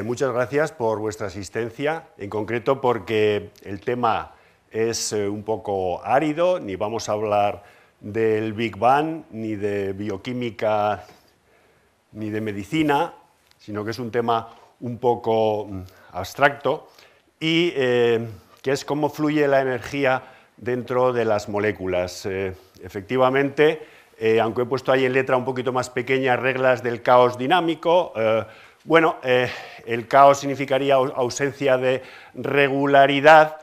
Muchas gracias por vuestra asistencia, en concreto porque el tema es un poco árido, ni vamos a hablar del Big Bang, ni de bioquímica, ni de medicina, sino que es un tema un poco abstracto y que es cómo fluye la energía dentro de las moléculas. Efectivamente, aunque he puesto ahí en letra un poquito más pequeñas reglas del caos dinámico, el caos significaría ausencia de regularidad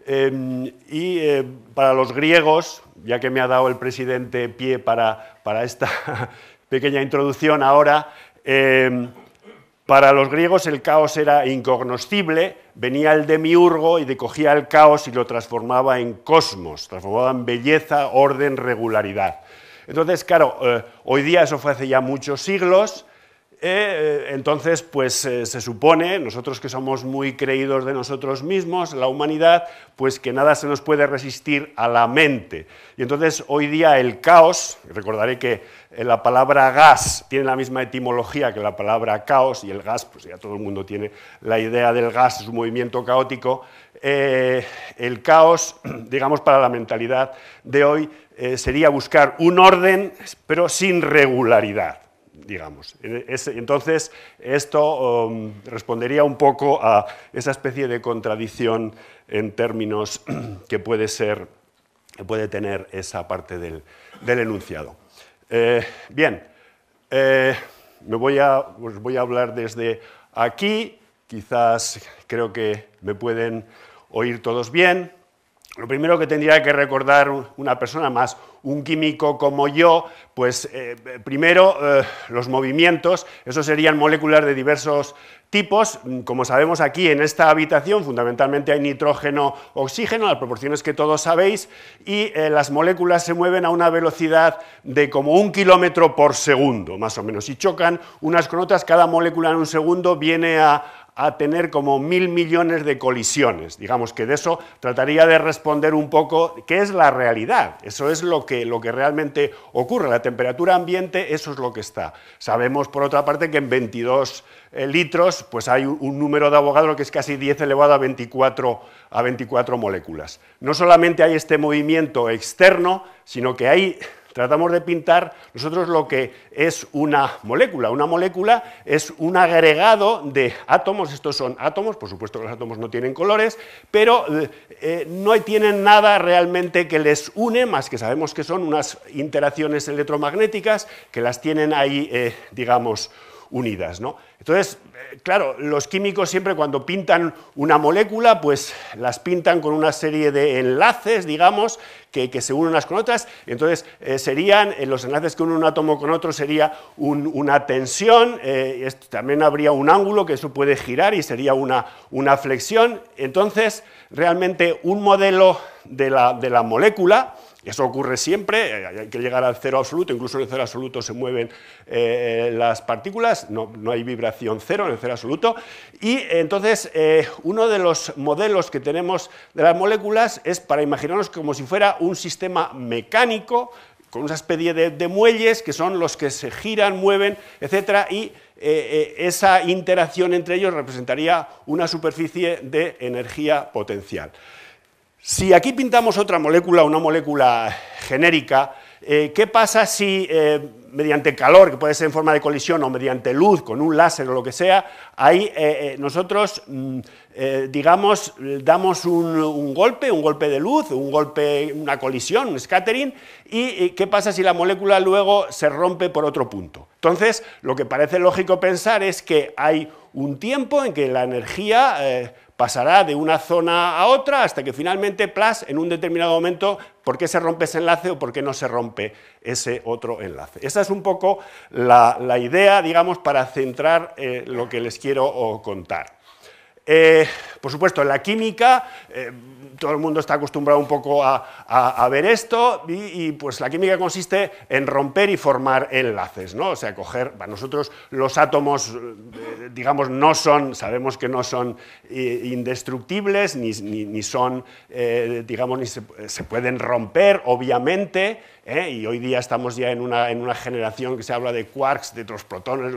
y para los griegos, ya que me ha dado el presidente pie para esta pequeña introducción ahora, para los griegos el caos era incognoscible, venía el demiurgo y cogía el caos y lo transformaba en cosmos, transformaba en belleza, orden, regularidad. Entonces, claro, hoy día eso fue hace ya muchos siglos. Entonces, pues se supone, nosotros que somos muy creídos de nosotros mismos, la humanidad, pues que nada se nos puede resistir a la mente. Y entonces hoy día el caos, recordaré que la palabra gas tiene la misma etimología que la palabra caos, y el gas, pues ya todo el mundo tiene la idea del gas, es un movimiento caótico. El caos, digamos, para la mentalidad de hoy, sería buscar un orden, pero sin regularidad, digamos. Entonces, esto respondería un poco a esa especie de contradicción en términos que puede tener esa parte del enunciado. Bien, os voy a hablar desde aquí, quizás creo que me pueden oír todos bien. Lo primero que tendría que recordar una persona, más un químico como yo, pues primero los movimientos, esos serían moléculas de diversos tipos. Como sabemos aquí en esta habitación, fundamentalmente hay nitrógeno, oxígeno, las proporciones que todos sabéis, y las moléculas se mueven a una velocidad de como 1 kilómetro por segundo, más o menos. Si chocan unas con otras, cada molécula en un segundo viene a tener como 1000 millones de colisiones. Digamos que de eso trataría de responder un poco qué es la realidad. Eso es lo que realmente ocurre. La temperatura ambiente, eso es lo que está. Sabemos, por otra parte, que en 22 litros pues hay un número de Avogadro que es casi 10 elevado a 24 moléculas. No solamente hay este movimiento externo, sino que hay... Tratamos de pintar nosotros lo que es una molécula. Una molécula es un agregado de átomos, estos son átomos, por supuesto que los átomos no tienen colores, pero no tienen nada realmente que les une, más que sabemos que son unas interacciones electromagnéticas que las tienen ahí, digamos, unidas, ¿no? Entonces, claro, los químicos siempre cuando pintan una molécula, pues las pintan con una serie de enlaces, digamos, que se unen unas con otras. Entonces, serían, los enlaces que unen un átomo con otro sería una tensión, también habría un ángulo que eso puede girar y sería una flexión. Entonces, realmente un modelo de la molécula, eso ocurre siempre, hay que llegar al cero absoluto, incluso en el cero absoluto se mueven las partículas, no hay vibración cero en el cero absoluto, y entonces uno de los modelos que tenemos de las moléculas es para imaginarnos como si fuera un sistema mecánico, con una especie de muelles que son los que se giran, mueven, etc., y esa interacción entre ellos representaría una superficie de energía potencial. Si aquí pintamos otra molécula, una molécula genérica, ¿qué pasa si mediante calor, que puede ser en forma de colisión, o mediante luz, con un láser o lo que sea, ahí nosotros, digamos, damos un golpe de luz, una colisión, un scattering, y ¿qué pasa si la molécula luego se rompe por otro punto? Entonces, lo que parece lógico pensar es que hay un tiempo en que la energía pasará de una zona a otra hasta que finalmente, en un determinado momento, ¿por qué se rompe ese enlace o por qué no se rompe ese otro enlace? Esa es un poco la idea, digamos, para centrar lo que les quiero contar. Por supuesto, en la química, todo el mundo está acostumbrado un poco a ver esto, y pues la química consiste en romper y formar enlaces, ¿no? O sea, nosotros los átomos, digamos, sabemos que no son indestructibles, ni son, digamos, ni se pueden romper, obviamente, y hoy día estamos ya en una generación que se habla de quarks, de otros protones,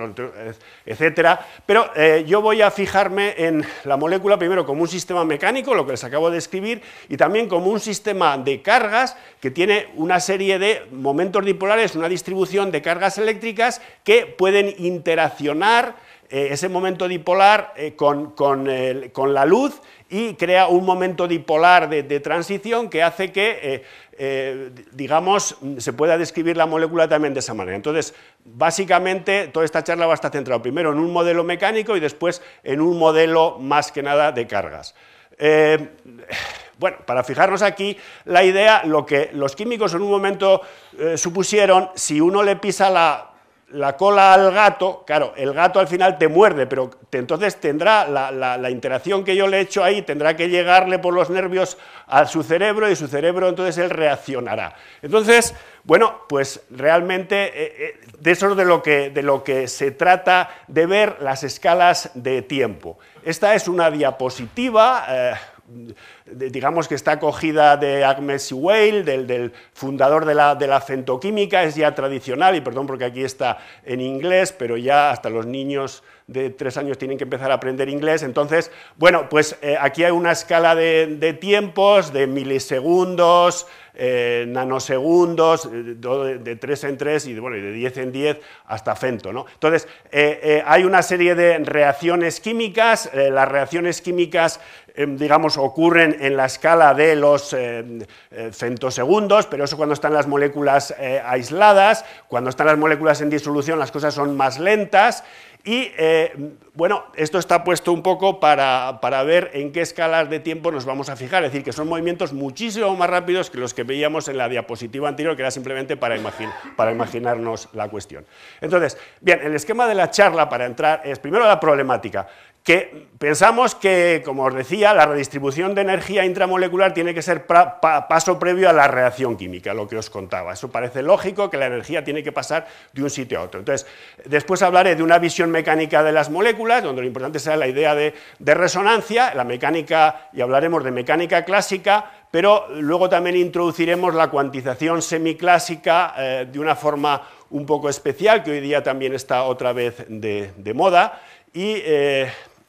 etcétera, pero yo voy a fijarme en la molécula primero como un sistema mecánico, lo que les acabo de escribir, y también como un sistema de cargas que tiene una serie de momentos dipolares, una distribución de cargas eléctricas que pueden interaccionar ese momento dipolar con la luz y crea un momento dipolar de transición que hace que, digamos, se pueda describir la molécula también de esa manera. Entonces, básicamente, toda esta charla va a estar centrada primero en un modelo mecánico y después en un modelo más que nada de cargas. Bueno, para fijarnos aquí, la idea, lo que los químicos en un momento supusieron, si uno le pisa la cola al gato, claro, el gato al final te muerde, pero entonces tendrá la interacción que yo le he hecho ahí, tendrá que llegarle por los nervios a su cerebro y su cerebro entonces él reaccionará. Entonces, bueno, pues realmente de eso es de lo que se trata de ver las escalas de tiempo. Esta es una diapositiva, digamos que está cogida de Agnes Weil, del fundador de la fentoquímica, es ya tradicional, y perdón porque aquí está en inglés, pero ya hasta los niños de 3 años tienen que empezar a aprender inglés. Entonces, bueno, pues aquí hay una escala de tiempos, de milisegundos, nanosegundos, de 3 en 3 y bueno, de 10 en 10 hasta femto, ¿no? Entonces, hay una serie de reacciones químicas, las reacciones químicas, digamos, ocurren en la escala de los femtosegundos, pero eso cuando están las moléculas aisladas. Cuando están las moléculas en disolución las cosas son más lentas. Y bueno, esto está puesto un poco para ver en qué escalas de tiempo nos vamos a fijar, es decir, que son movimientos muchísimo más rápidos que los que veíamos en la diapositiva anterior, que era simplemente para imaginarnos la cuestión. Entonces, bien, el esquema de la charla para entrar es primero la problemática, que pensamos que, como os decía, la redistribución de energía intramolecular tiene que ser paso previo a la reacción química, lo que os contaba. Eso parece lógico, que la energía tiene que pasar de un sitio a otro. Entonces, después hablaré de una visión mecánica de las moléculas, donde lo importante será la idea de resonancia, la mecánica, y hablaremos de mecánica clásica, pero luego también introduciremos la cuantización semiclásica de una forma un poco especial, que hoy día también está otra vez de moda, y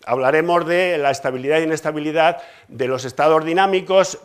hablaremos de la estabilidad e inestabilidad de los estados dinámicos.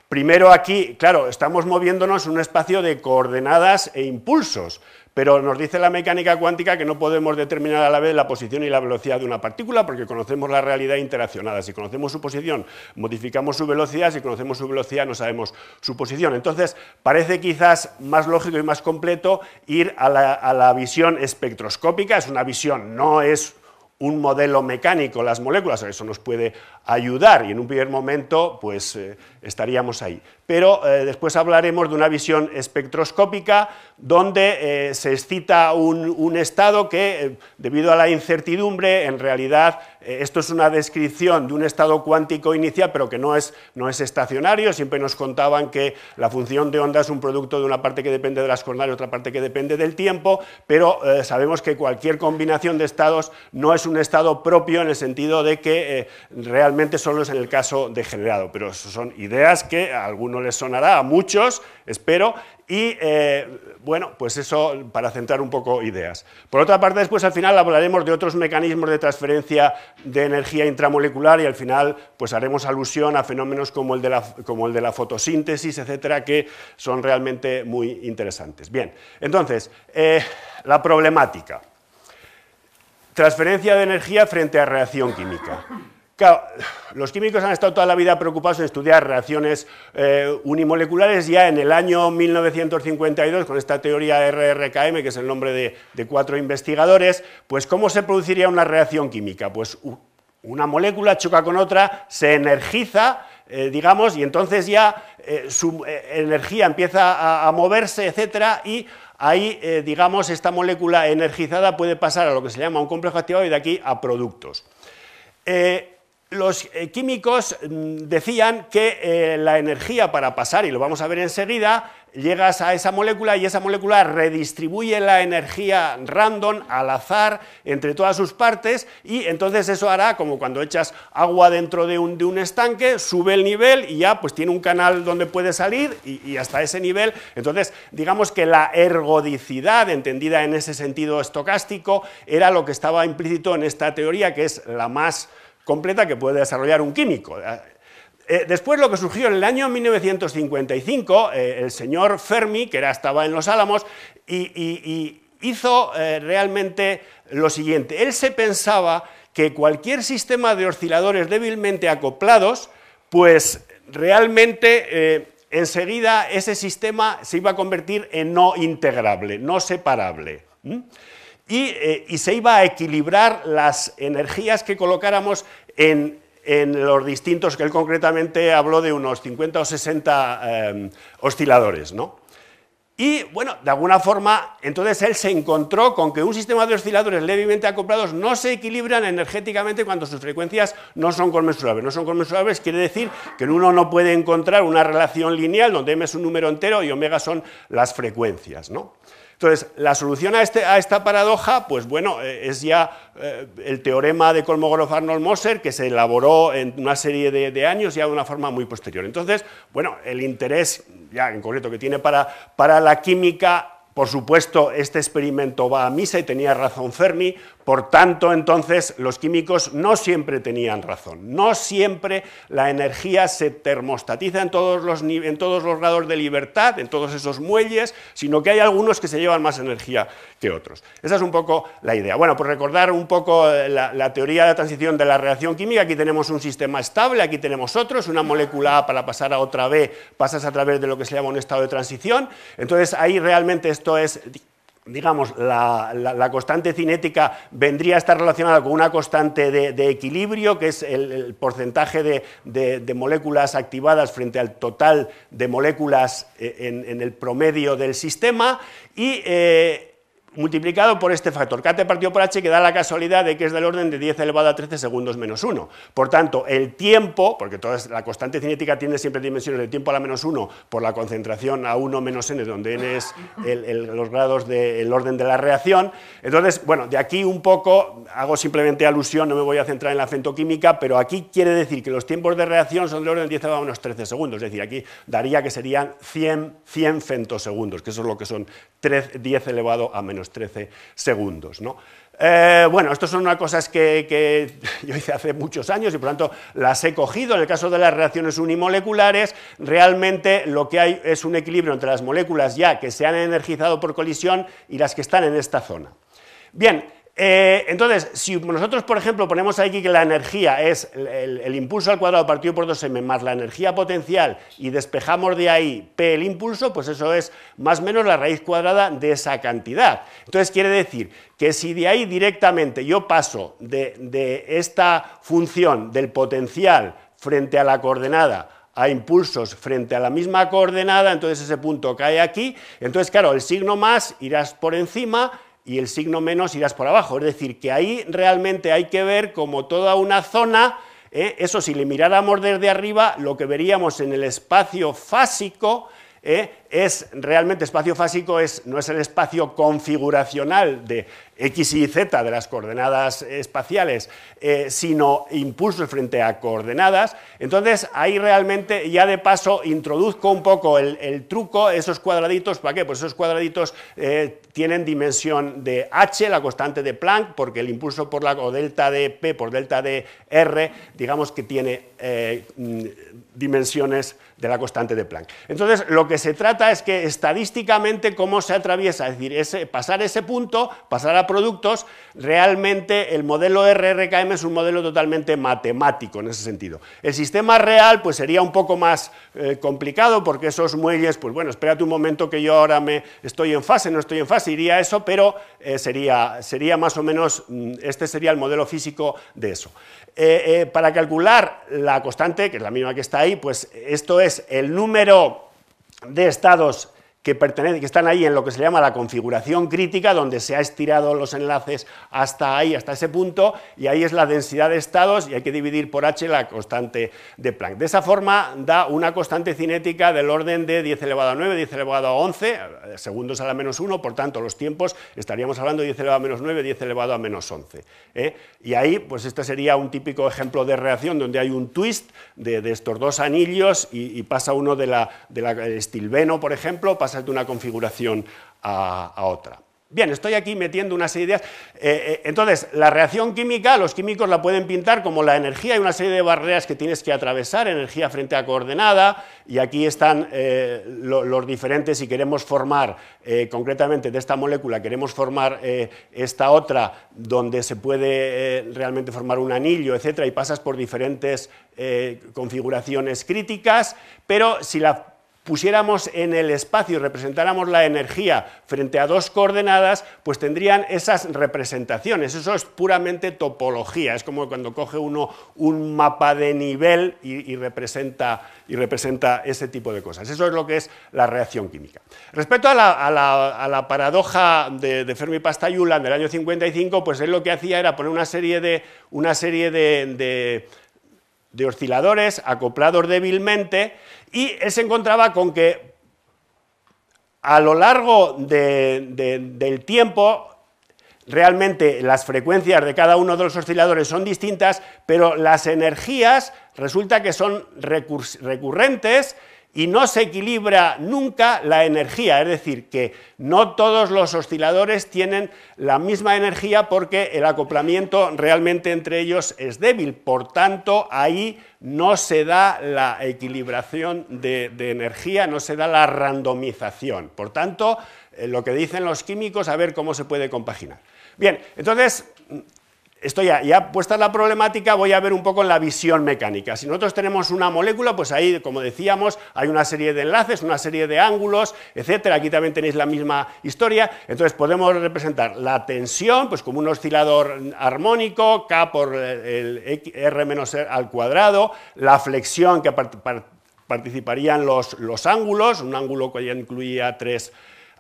Primero aquí, claro, estamos moviéndonos en un espacio de coordenadas e impulsos, pero nos dice la mecánica cuántica que no podemos determinar a la vez la posición y la velocidad de una partícula porque conocemos la realidad interaccionada. Si conocemos su posición, modificamos su velocidad, si conocemos su velocidad, no sabemos su posición. Entonces, parece quizás más lógico y más completo ir a la visión espectroscópica. Es una visión, no es un modelo mecánico, las moléculas, eso nos puede ayudar y en un primer momento pues estaríamos ahí. Pero después hablaremos de una visión espectroscópica donde se excita un estado que, debido a la incertidumbre, en realidad esto es una descripción de un estado cuántico inicial, pero que no es estacionario. Siempre nos contaban que la función de onda es un producto de una parte que depende de las coordenadas y otra parte que depende del tiempo, pero sabemos que cualquier combinación de estados no es un estado propio en el sentido de que realmente solo es en el caso degenerado, pero son ideas que a algunos les sonará, a muchos, espero, y bueno, pues eso para centrar un poco ideas. Por otra parte, después al final hablaremos de otros mecanismos de transferencia de energía intramolecular y al final pues haremos alusión a fenómenos como el de la fotosíntesis, etcétera, que son realmente muy interesantes. Bien, entonces, la problemática. Transferencia de energía frente a reacción química. Claro, los químicos han estado toda la vida preocupados en estudiar reacciones unimoleculares. Ya en el año 1952, con esta teoría RRKM, que es el nombre de 4 investigadores, pues ¿cómo se produciría una reacción química? Pues una molécula choca con otra, se energiza, digamos, y entonces ya su energía empieza a moverse, etcétera, y ahí, digamos, esta molécula energizada puede pasar a lo que se llama un complejo activado y de aquí a productos. los químicos decían que la energía para pasar, y lo vamos a ver enseguida, llegas a esa molécula y esa molécula redistribuye la energía random, al azar, entre todas sus partes, y entonces eso hará como cuando echas agua dentro de un estanque, sube el nivel y ya pues tiene un canal donde puede salir y hasta ese nivel. Entonces, digamos que la ergodicidad, entendida en ese sentido estocástico, era lo que estaba implícito en esta teoría, que es la más completa que puede desarrollar un químico. Después, lo que surgió en el año 1955, el señor Fermi, que estaba en Los Álamos, y hizo realmente lo siguiente. Él se pensaba que cualquier sistema de osciladores débilmente acoplados, pues realmente enseguida ese sistema se iba a convertir en no integrable, no separable. Y se iba a equilibrar las energías que colocáramos en los distintos, que él concretamente habló de unos 50 o 60 osciladores, ¿no? Y, bueno, de alguna forma, entonces él se encontró con que un sistema de osciladores levemente acoplados no se equilibran energéticamente cuando sus frecuencias no son conmensurables. No son conmensurables quiere decir que uno no puede encontrar una relación lineal donde m es un número entero y omega son las frecuencias, ¿no? Entonces, la solución a esta paradoja, pues bueno, es ya el teorema de Kolmogorov-Arnold-Moser, que se elaboró en una serie de años, ya de una forma muy posterior. Entonces, bueno, el interés, ya en concreto, que tiene para la química, por supuesto, este experimento va a misa y tenía razón Fermi. Por tanto, entonces, los químicos no siempre tenían razón. No siempre la energía se termostatiza en todos los grados de libertad, en todos esos muelles, sino que hay algunos que se llevan más energía que otros. Esa es un poco la idea. Bueno, por recordar un poco la teoría de la transición de la reacción química, aquí tenemos un sistema estable, aquí tenemos otro, es una molécula A para pasar a otra B, pasas a través de lo que se llama un estado de transición. Entonces, ahí realmente esto es, digamos, la constante cinética vendría a estar relacionada con una constante de equilibrio, que es el porcentaje de moléculas activadas frente al total de moléculas en el promedio del sistema, y multiplicado por este factor, kT partido por h, que da la casualidad de que es del orden de 10 elevado a 13 segundos menos 1. Por tanto, el tiempo, porque la constante cinética tiene siempre dimensiones de tiempo a la menos 1 por la concentración a 1 menos n, donde n es los grados del orden de la reacción. Entonces, bueno, de aquí un poco, hago simplemente alusión, no me voy a centrar en la femtoquímica, pero aquí quiere decir que los tiempos de reacción son del orden de 10 elevado a menos 13 segundos, es decir, aquí daría que serían 100 femtosegundos, que eso es lo que son 10 elevado a menos 13 segundos, ¿no? Bueno, estas son unas cosas que yo hice hace muchos años y por tanto las he cogido. En el caso de las reacciones unimoleculares, realmente lo que hay es un equilibrio entre las moléculas ya que se han energizado por colisión y las que están en esta zona. Bien, entonces, si nosotros, por ejemplo, ponemos aquí que la energía es el impulso al cuadrado partido por 2m más la energía potencial y despejamos de ahí P el impulso, pues eso es más o menos la raíz cuadrada de esa cantidad. Entonces, quiere decir que si de ahí directamente yo paso de esta función del potencial frente a la coordenada a impulsos frente a la misma coordenada, entonces ese punto cae aquí, entonces, claro, el signo más irás por encima y el signo menos irás por abajo. Es decir, que ahí realmente hay que ver como toda una zona, eso si le miráramos desde arriba, lo que veríamos en el espacio fásico, es realmente espacio fásico, no es el espacio configuracional de x y z de las coordenadas espaciales, sino impulsos frente a coordenadas. Entonces ahí realmente ya de paso introduzco un poco el truco, esos cuadraditos. ¿Para qué? Pues esos cuadraditos tienen dimensión de h, la constante de Planck, porque el impulso o delta de p por delta de r, digamos que tiene dimensiones de la constante de Planck. Entonces lo que se trata es que estadísticamente cómo se atraviesa, es decir, pasar ese punto, pasar a productos, realmente el modelo RRKM es un modelo totalmente matemático en ese sentido. El sistema real pues sería un poco más complicado porque esos muelles, pues bueno, espérate un momento que yo ahora estoy en fase, no estoy en fase, iría eso, pero sería más o menos, este sería el modelo físico de eso. Para calcular la constante, que es la misma que está ahí, pues esto es el número de estados que están ahí en lo que se llama la configuración crítica, donde se ha estirado los enlaces hasta ahí, hasta ese punto, y ahí es la densidad de estados, y hay que dividir por h la constante de Planck. De esa forma da una constante cinética del orden de 10 elevado a 9, 10 elevado a 11, segundos a la menos 1, por tanto los tiempos estaríamos hablando de 10 elevado a menos 9, 10 elevado a menos 11. Y ahí, pues este sería un típico ejemplo de reacción donde hay un twist de estos dos anillos y pasa uno de la estilbeno, por ejemplo, pasa de una configuración a otra. Bien, estoy aquí metiendo una serie de ideas. Entonces, la reacción química, los químicos la pueden pintar como la energía y una serie de barreras que tienes que atravesar, energía frente a coordenada, y aquí están los diferentes, si queremos formar, concretamente de esta molécula, queremos formar esta otra, donde se puede realmente formar un anillo, etcétera, y pasas por diferentes configuraciones críticas, pero si la pusiéramos en el espacio y representáramos la energía frente a dos coordenadas, pues tendrían esas representaciones. Eso es puramente topología, es como cuando coge uno un mapa de nivel y representa ese tipo de cosas. Eso es lo que es la reacción química. Respecto a la paradoja de Fermi-Pascagoula del año 55, pues él lo que hacía era poner una serie de osciladores acoplados débilmente, y él se encontraba con que a lo largo del tiempo realmente las frecuencias de cada uno de los osciladores son distintas, pero las energías resulta que son recurrentes y no se equilibra nunca la energía, es decir, que no todos los osciladores tienen la misma energía porque el acoplamiento realmente entre ellos es débil, por tanto, ahí no se da la equilibración de energía, no se da la randomización. Por tanto, lo que dicen los químicos, a ver cómo se puede compaginar. Bien, entonces, esto ya puesta la problemática, voy a ver un poco en la visión mecánica. Si nosotros tenemos una molécula, pues ahí, como decíamos, hay una serie de enlaces, una serie de ángulos, etcétera. Aquí también tenéis la misma historia. Entonces podemos representar la tensión pues como un oscilador armónico, K por el R menos R al cuadrado, la flexión que participarían los ángulos, un ángulo que ya incluía 3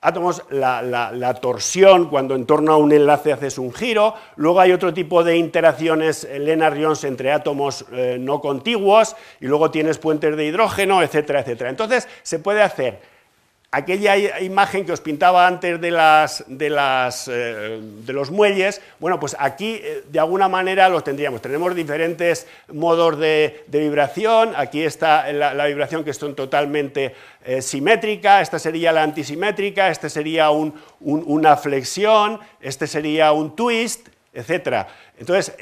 átomos, la torsión cuando en torno a un enlace haces un giro, luego hay otro tipo de interacciones Lennard-Jones entre átomos no contiguos, y luego tienes puentes de hidrógeno, etcétera, etcétera. Entonces se puede hacer aquella imagen que os pintaba antes de los muelles. Bueno, pues aquí de alguna manera los tendríamos. Tenemos diferentes modos de vibración. Aquí está la vibración que son totalmente simétrica, esta sería la antisimétrica, este sería una flexión, este sería un twist, etcétera. Entonces,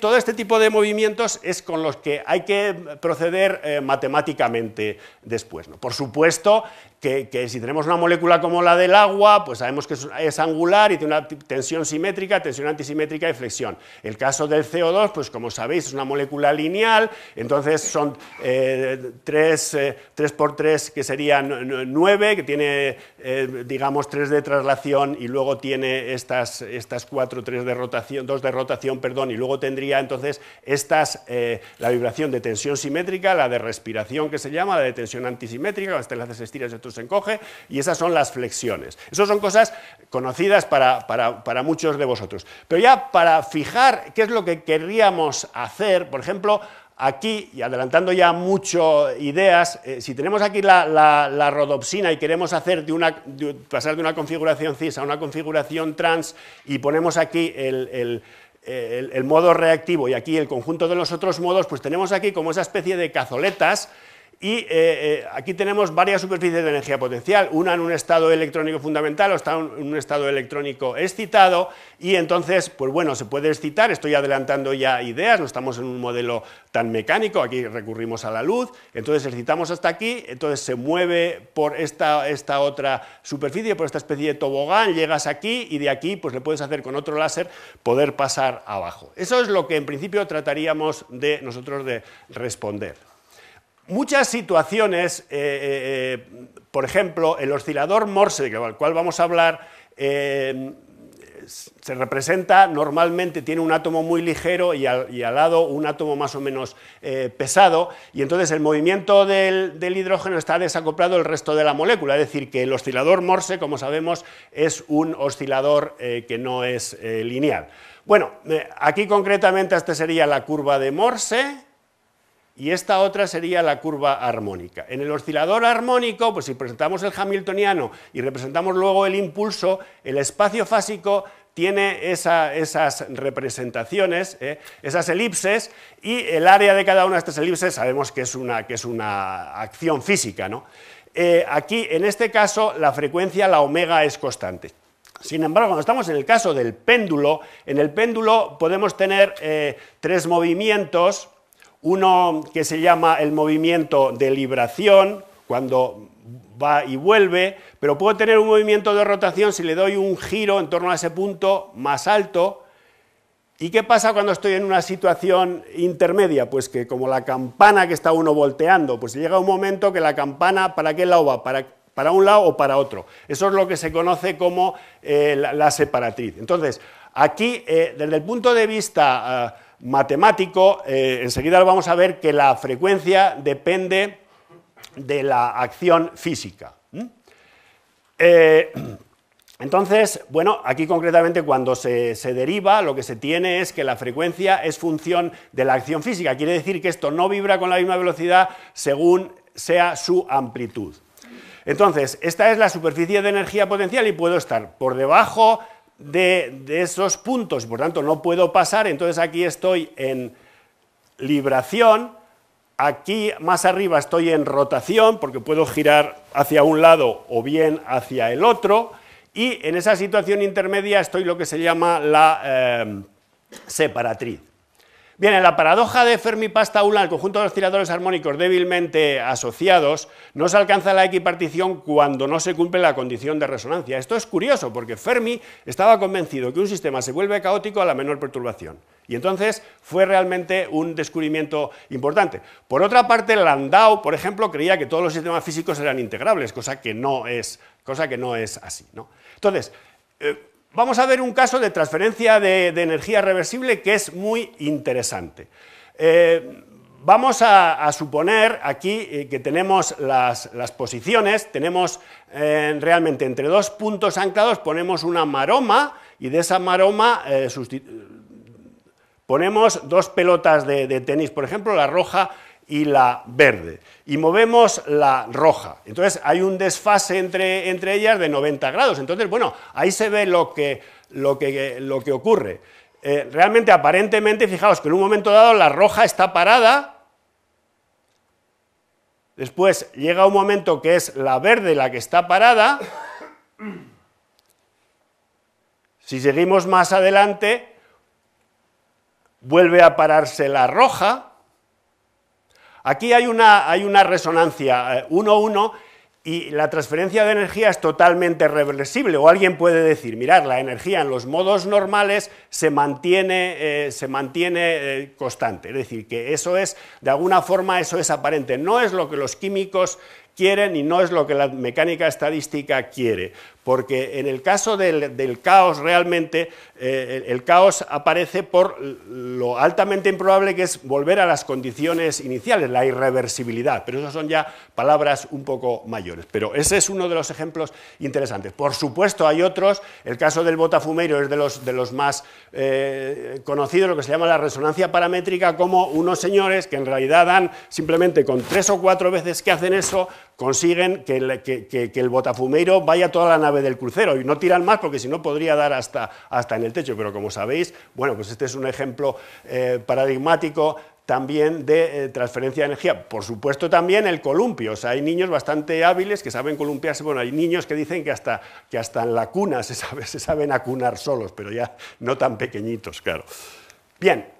todo este tipo de movimientos es con los que hay que proceder matemáticamente después, ¿no? Por supuesto que si tenemos una molécula como la del agua, pues sabemos que es angular y tiene una tensión simétrica, tensión antisimétrica y flexión. El caso del CO2, pues como sabéis, es una molécula lineal, entonces son 3 por 3 que serían 9, que tiene, digamos, 3 de traslación y luego tiene estas 4, 3 de rotación, 2 de rotación, perdón, y luego tendría entonces la vibración de tensión simétrica, la de respiración que se llama, la de tensión antisimétrica, cuando este enlace se estira y esto se encoge, y esas son las flexiones. Esas son cosas conocidas para muchos de vosotros. Pero ya para fijar qué es lo que querríamos hacer, por ejemplo, aquí, y adelantando ya mucho ideas, si tenemos aquí la rodopsina y queremos pasar de una configuración cis a una configuración trans, y ponemos aquí el modo reactivo y aquí el conjunto de los otros modos, pues tenemos aquí como esa especie de cazoletas, y aquí tenemos varias superficies de energía potencial, una en un estado electrónico fundamental, o está en un estado electrónico excitado, y entonces, pues bueno, se puede excitar. Estoy adelantando ya ideas, no estamos en un modelo tan mecánico, aquí recurrimos a la luz, entonces excitamos hasta aquí, entonces se mueve por esta otra superficie, por esta especie de tobogán, llegas aquí, y de aquí pues le puedes hacer con otro láser poder pasar abajo. Eso es lo que en principio trataríamos nosotros de responder. Muchas situaciones, por ejemplo, el oscilador Morse, del cual vamos a hablar, se representa normalmente, tiene un átomo muy ligero y al lado un átomo más o menos pesado, y entonces el movimiento del hidrógeno está desacoplado del resto de la molécula, es decir, que el oscilador Morse, como sabemos, es un oscilador que no es lineal. Bueno, aquí concretamente esta sería la curva de Morse, y esta otra sería la curva armónica. En el oscilador armónico, pues si presentamos el hamiltoniano y representamos luego el impulso, el espacio fásico tiene esas representaciones, esas elipses, y el área de cada una de estas elipses sabemos que es una acción física, ¿no? Aquí, en este caso, la frecuencia, la omega, es constante. Sin embargo, cuando estamos en el caso del péndulo, en el péndulo podemos tener tres movimientos. Uno que se llama el movimiento de libración, cuando va y vuelve, pero puedo tener un movimiento de rotación si le doy un giro en torno a ese punto más alto. ¿Y qué pasa cuando estoy en una situación intermedia? Pues que como la campana que está uno volteando, pues llega un momento que la campana, ¿para qué lado va? ¿Para un lado o para otro? Eso es lo que se conoce como la separatriz. Entonces, aquí, desde el punto de vista matemático, enseguida vamos a ver que la frecuencia depende de la acción física. Entonces, bueno, aquí concretamente cuando se deriva, lo que se tiene es que la frecuencia es función de la acción física. Quiere decir que esto no vibra con la misma velocidad según sea su amplitud. Entonces, esta es la superficie de energía potencial y puedo estar por debajo de esos puntos y por tanto no puedo pasar, entonces aquí estoy en libración, aquí más arriba estoy en rotación porque puedo girar hacia un lado o bien hacia el otro, y en esa situación intermedia estoy lo que se llama la separatriz. Bien, en la paradoja de Fermi-Pastaula, el conjunto de osciladores armónicos débilmente asociados no se alcanza la equipartición cuando no se cumple la condición de resonancia. Esto es curioso porque Fermi estaba convencido que un sistema se vuelve caótico a la menor perturbación. Y entonces fue realmente un descubrimiento importante. Por otra parte, Landau, por ejemplo, creía que todos los sistemas físicos eran integrables, cosa que no es así, ¿no? Entonces, vamos a ver un caso de transferencia de energía reversible que es muy interesante. Vamos a suponer aquí que tenemos las posiciones, tenemos realmente entre dos puntos anclados, ponemos una maroma y de esa maroma ponemos dos pelotas de tenis, por ejemplo, la roja y la verde, y movemos la roja. Entonces hay un desfase entre ellas de 90 grados. Entonces, bueno, ahí se ve lo que ocurre. Realmente, aparentemente, fijaos que en un momento dado la roja está parada, después llega un momento que es la verde la que está parada, si seguimos más adelante, vuelve a pararse la roja. Aquí hay una resonancia 1-1 y la transferencia de energía es totalmente reversible. O alguien puede decir, mirad, la energía en los modos normales se mantiene constante. Es decir, que eso es, de alguna forma, eso es aparente. No es lo que los químicos quieren y no es lo que la mecánica estadística quiere. Porque en el caso del caos, realmente, el caos aparece por lo altamente improbable que es volver a las condiciones iniciales, la irreversibilidad, pero esas son ya palabras un poco mayores. Pero ese es uno de los ejemplos interesantes. Por supuesto, hay otros, el caso del Botafumeiro es de los más conocidos, lo que se llama la resonancia paramétrica, como unos señores que en realidad dan simplemente con 3 o 4 veces que hacen eso, consiguen que el Botafumeiro vaya toda la nave del crucero, y no tiran más porque si no podría dar hasta en el techo, pero como sabéis, bueno, pues este es un ejemplo paradigmático también de transferencia de energía. Por supuesto también el columpio, o sea, hay niños bastante hábiles que saben columpiarse, bueno, hay niños que dicen que hasta en la cuna se saben acunar solos, pero ya no tan pequeñitos, claro. Bien,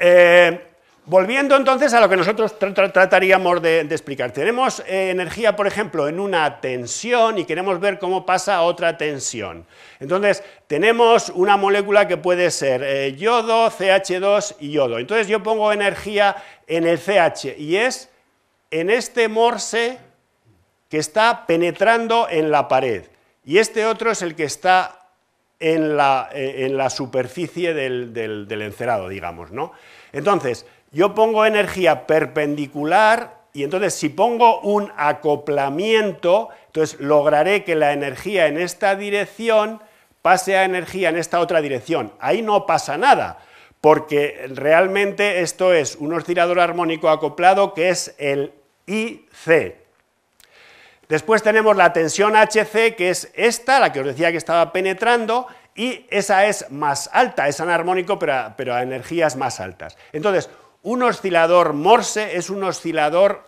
volviendo entonces a lo que nosotros trataríamos de explicar. Tenemos energía, por ejemplo, en una tensión y queremos ver cómo pasa a otra tensión. Entonces, tenemos una molécula que puede ser yodo, CH2 y yodo. Entonces, yo pongo energía en el CH y es en este Morse que está penetrando en la pared. Y este otro es el que está en la superficie del encerado, digamos, ¿no? Entonces, yo pongo energía perpendicular y entonces si pongo un acoplamiento, entonces lograré que la energía en esta dirección pase a energía en esta otra dirección. Ahí no pasa nada, porque realmente esto es un oscilador armónico acoplado que es el IC. Después tenemos la tensión HC, que es esta, la que os decía que estaba penetrando, y esa es más alta, es anarmónico, pero a energías más altas. Entonces, un oscilador Morse es un oscilador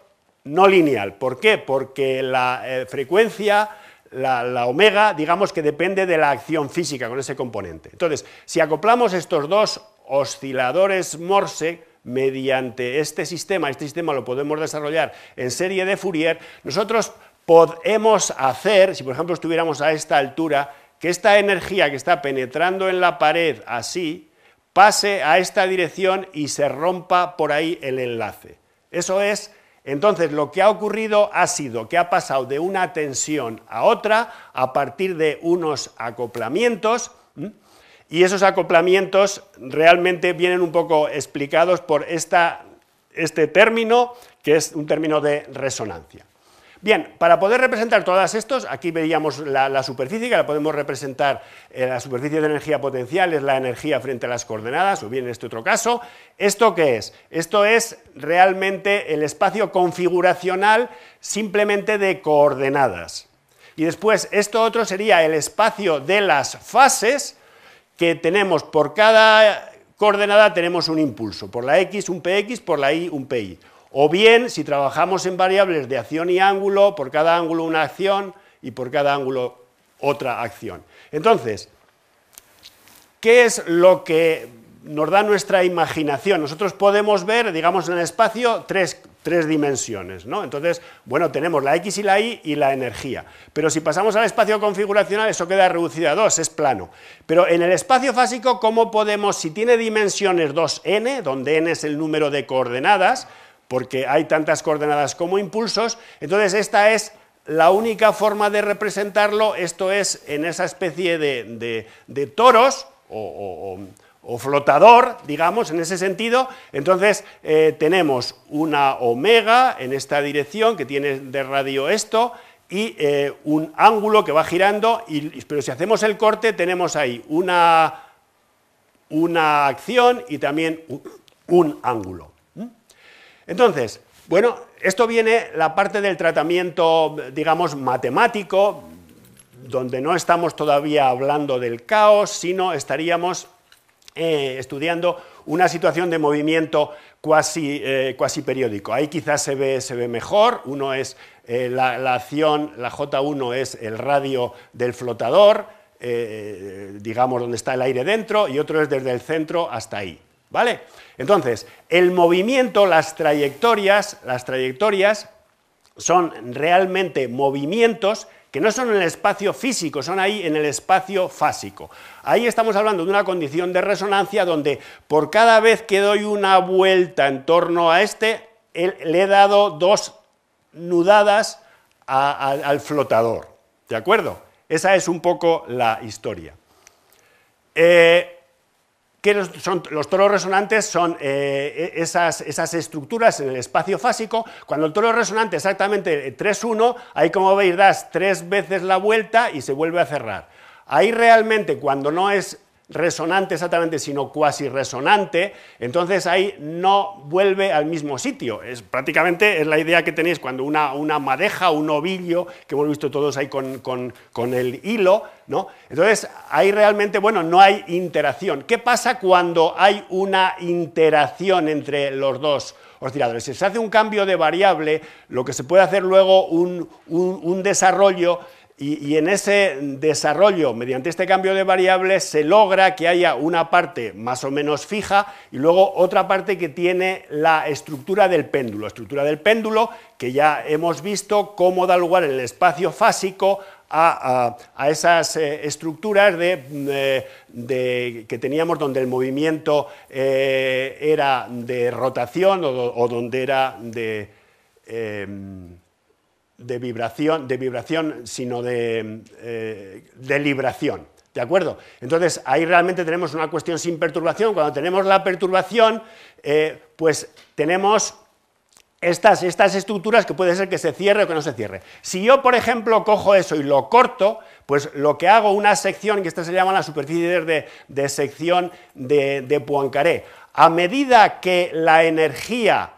no lineal. ¿Por qué? Porque la frecuencia, la omega, digamos que depende de la acción física con ese componente. Entonces, si acoplamos estos dos osciladores Morse mediante este sistema lo podemos desarrollar en serie de Fourier, nosotros podemos hacer, si por ejemplo estuviéramos a esta altura, que esta energía que está penetrando en la pared así, pase a esta dirección y se rompa por ahí el enlace. Eso es, entonces lo que ha ocurrido ha sido que ha pasado de una tensión a otra a partir de unos acoplamientos, y esos acoplamientos realmente vienen un poco explicados por este término, que es un término de resonancia. Bien, para poder representar todos estos, aquí veíamos la superficie, que la podemos representar, la superficie de energía potencial es la energía frente a las coordenadas, o bien en este otro caso. ¿Esto qué es? Esto es realmente el espacio configuracional simplemente de coordenadas. Y después, esto otro sería el espacio de las fases, que tenemos por cada coordenada tenemos un impulso, por la X un PX, por la Y un PY. O bien, si trabajamos en variables de acción y ángulo, por cada ángulo una acción y por cada ángulo otra acción. Entonces, ¿qué es lo que nos da nuestra imaginación? Nosotros podemos ver, digamos, en el espacio tres dimensiones, ¿no? Entonces, bueno, tenemos la X y la Y y la energía. Pero si pasamos al espacio configuracional, eso queda reducido a 2, es plano. Pero en el espacio fásico, ¿cómo podemos, si tiene dimensiones 2n, donde n es el número de coordenadas, porque hay tantas coordenadas como impulsos, entonces esta es la única forma de representarlo, esto es en esa especie de toros o flotador, digamos, en ese sentido. Entonces tenemos una omega en esta dirección que tiene de radio esto y un ángulo que va girando, pero si hacemos el corte tenemos ahí una acción y también un ángulo. Entonces, bueno, esto viene la parte del tratamiento, digamos, matemático, donde no estamos todavía hablando del caos, sino estaríamos estudiando una situación de movimiento cuasi periódico. Ahí quizás se ve mejor. Uno es la acción, la J1 es el radio del flotador, digamos donde está el aire dentro, y otro es desde el centro hasta ahí, ¿vale? Entonces, el movimiento, las trayectorias son realmente movimientos que no son en el espacio físico, son ahí en el espacio fásico. Ahí estamos hablando de una condición de resonancia donde por cada vez que doy una vuelta en torno a le he dado dos nudadas al flotador, ¿de acuerdo? Esa es un poco la historia. ¿Qué son los toros resonantes? Son esas estructuras en el espacio fásico. Cuando el toro es resonante exactamente 3,1, ahí como veis das 3 veces la vuelta y se vuelve a cerrar. Ahí realmente cuando no es resonante exactamente, sino cuasi resonante, entonces ahí no vuelve al mismo sitio. Prácticamente es la idea que tenéis cuando una madeja, un ovillo, que hemos visto todos ahí con el hilo, ¿no? Entonces ahí realmente, bueno, no hay interacción. ¿Qué pasa cuando hay una interacción entre los dos osciladores? Si se hace un cambio de variable, lo que se puede hacer luego un desarrollo. Y en ese desarrollo, mediante este cambio de variables, se logra que haya una parte más o menos fija y luego otra parte que tiene la estructura del péndulo, que ya hemos visto cómo da lugar en el espacio fásico a esas estructuras que teníamos donde el movimiento era de rotación o donde era de vibración, sino de libración, ¿De acuerdo? Entonces, ahí realmente tenemos una cuestión sin perturbación. Cuando tenemos la perturbación, pues tenemos estas estructuras que puede ser que se cierre o que no se cierre. Si yo, por ejemplo, cojo eso y lo corto, pues lo que hago, una sección, que esta se llama la superficie de sección de Poincaré. A medida que la energía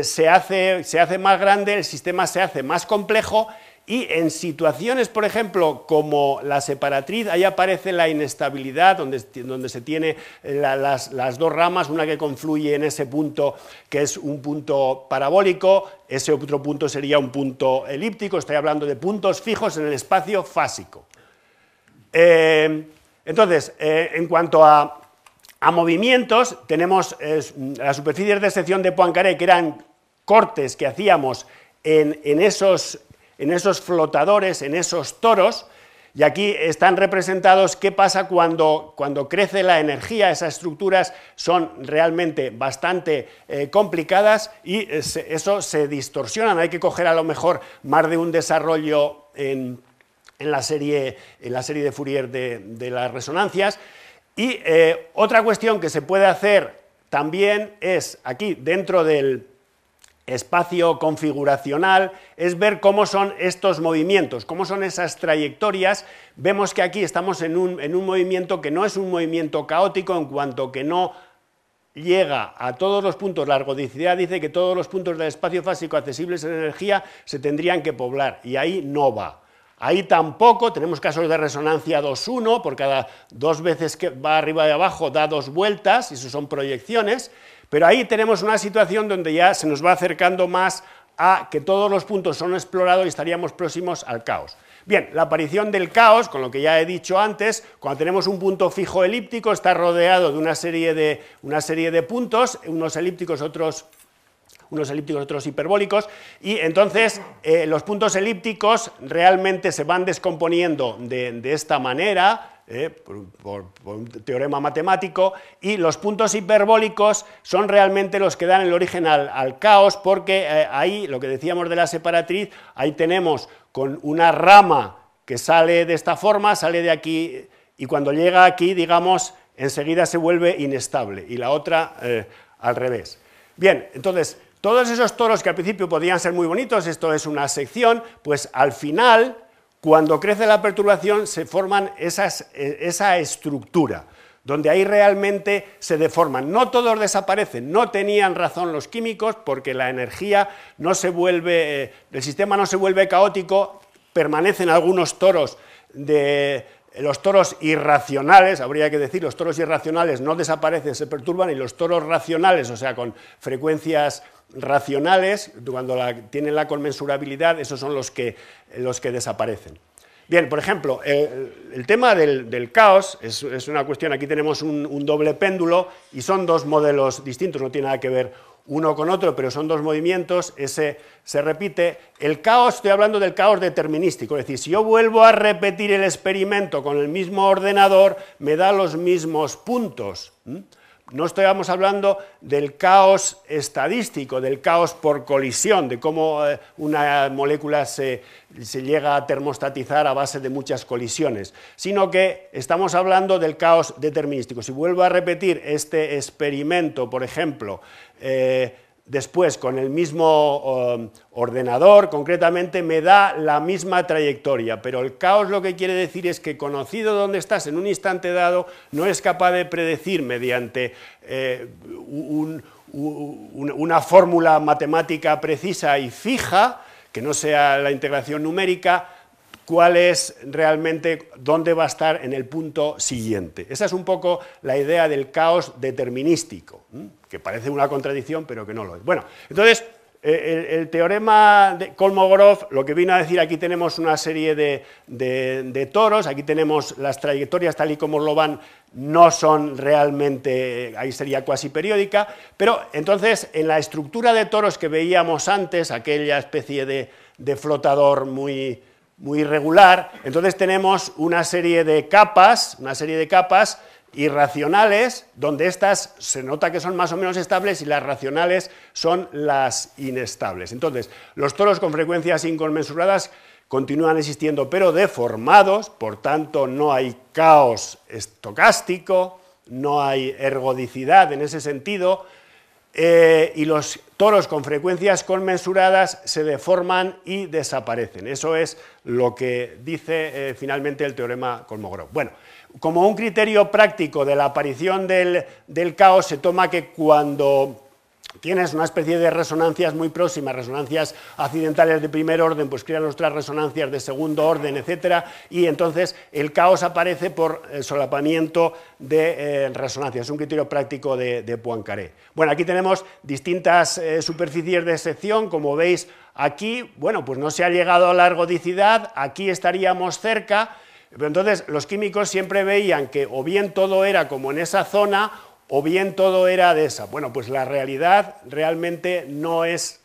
se hace más grande, el sistema se hace más complejo, y en situaciones, por ejemplo, como la separatriz, ahí aparece la inestabilidad, donde se tiene las dos ramas, una que confluye en ese punto que es un punto parabólico, ese otro punto sería un punto elíptico. Estoy hablando de puntos fijos en el espacio fásico. Entonces, en cuanto a movimientos, tenemos las superficies de sección de Poincaré, que eran cortes que hacíamos en esos flotadores, en esos toros, y aquí están representados qué pasa cuando crece la energía. Esas estructuras son realmente bastante complicadas y eso se distorsionan. Hay que coger a lo mejor más de un desarrollo en la serie de Fourier de las resonancias. Y otra cuestión que se puede hacer también es, aquí dentro del espacio configuracional, es ver cómo son estos movimientos, cómo son esas trayectorias. Vemos que aquí estamos en un movimiento que no es un movimiento caótico, en cuanto que no llega a todos los puntos. La ergodicidad dice que todos los puntos del espacio fásico accesibles en energía se tendrían que poblar, y ahí no va. Ahí tampoco, tenemos casos de resonancia 2-1, por cada 2 veces que va arriba y abajo da 2 vueltas, y eso son proyecciones, pero ahí tenemos una situación donde ya se nos va acercando más a que todos los puntos son explorados y estaríamos próximos al caos. Bien, la aparición del caos, con lo que ya he dicho antes, cuando tenemos un punto fijo elíptico, está rodeado de una serie de puntos, unos elípticos, otros hiperbólicos, y entonces los puntos elípticos realmente se van descomponiendo de esta manera, por un teorema matemático, y los puntos hiperbólicos son realmente los que dan el origen al caos, porque ahí, lo que decíamos de la separatriz, ahí tenemos con una rama que sale de esta forma, sale de aquí, y cuando llega aquí, digamos, enseguida se vuelve inestable, y la otra al revés. Bien, entonces, todos esos toros que al principio podían ser muy bonitos, esto es una sección, pues al final, cuando crece la perturbación, se forman esa estructura, donde ahí realmente se deforman. No todos desaparecen, no tenían razón los químicos, porque la energía no se vuelve, el sistema no se vuelve caótico, permanecen algunos toros los toros irracionales, habría que decir, los toros irracionales no desaparecen, se perturban, y los toros racionales, o sea, con frecuencias racionales, cuando tienen la conmensurabilidad, esos son los que desaparecen. Bien, por ejemplo, el tema del caos es una cuestión. Aquí tenemos un doble péndulo y son dos modelos distintos, no tiene nada que ver uno con otro, pero son dos movimientos, ese se repite. El caos, estoy hablando del caos determinístico, es decir, si yo vuelvo a repetir el experimento con el mismo ordenador, me da los mismos puntos. No estamos hablando del caos estadístico, del caos por colisión, de cómo una molécula se llega a termostatizar a base de muchas colisiones, sino que estamos hablando del caos determinístico. Si vuelvo a repetir este experimento, por ejemplo, después con el mismo ordenador, concretamente, me da la misma trayectoria, pero el caos lo que quiere decir es que, conocido dónde estás en un instante dado, no es capaz de predecir mediante una fórmula matemática precisa y fija, que no sea la integración numérica, cuál es realmente, dónde va a estar en el punto siguiente. Esa es un poco la idea del caos determinístico, que parece una contradicción, pero que no lo es. Bueno, entonces, el teorema de Kolmogorov, lo que vino a decir, aquí tenemos una serie de toros, aquí tenemos las trayectorias tal y como lo van, no son realmente, ahí sería cuasi periódica, pero entonces en la estructura de toros que veíamos antes, aquella especie de flotador muy irregular, entonces tenemos una serie de capas irracionales, donde estas se nota que son más o menos estables y las racionales son las inestables. Entonces, los toros con frecuencias inconmensuradas continúan existiendo pero deformados, por tanto no hay caos estocástico, no hay ergodicidad en ese sentido, y los toros con frecuencias conmensuradas se deforman y desaparecen. Eso es lo que dice finalmente el teorema Kolmogorov. Bueno, como un criterio práctico de la aparición del caos se toma que cuando tienes una especie de resonancias muy próximas, resonancias accidentales de primer orden, pues crean otras resonancias de segundo orden, etcétera, y entonces el caos aparece por el solapamiento de resonancias. Es un criterio práctico de Poincaré. Bueno, aquí tenemos distintas superficies de sección, como veis aquí, bueno, pues no se ha llegado a la ergodicidad, aquí estaríamos cerca, pero entonces los químicos siempre veían que o bien todo era como en esa zona, o bien todo era de esa. Bueno, pues la realidad realmente no es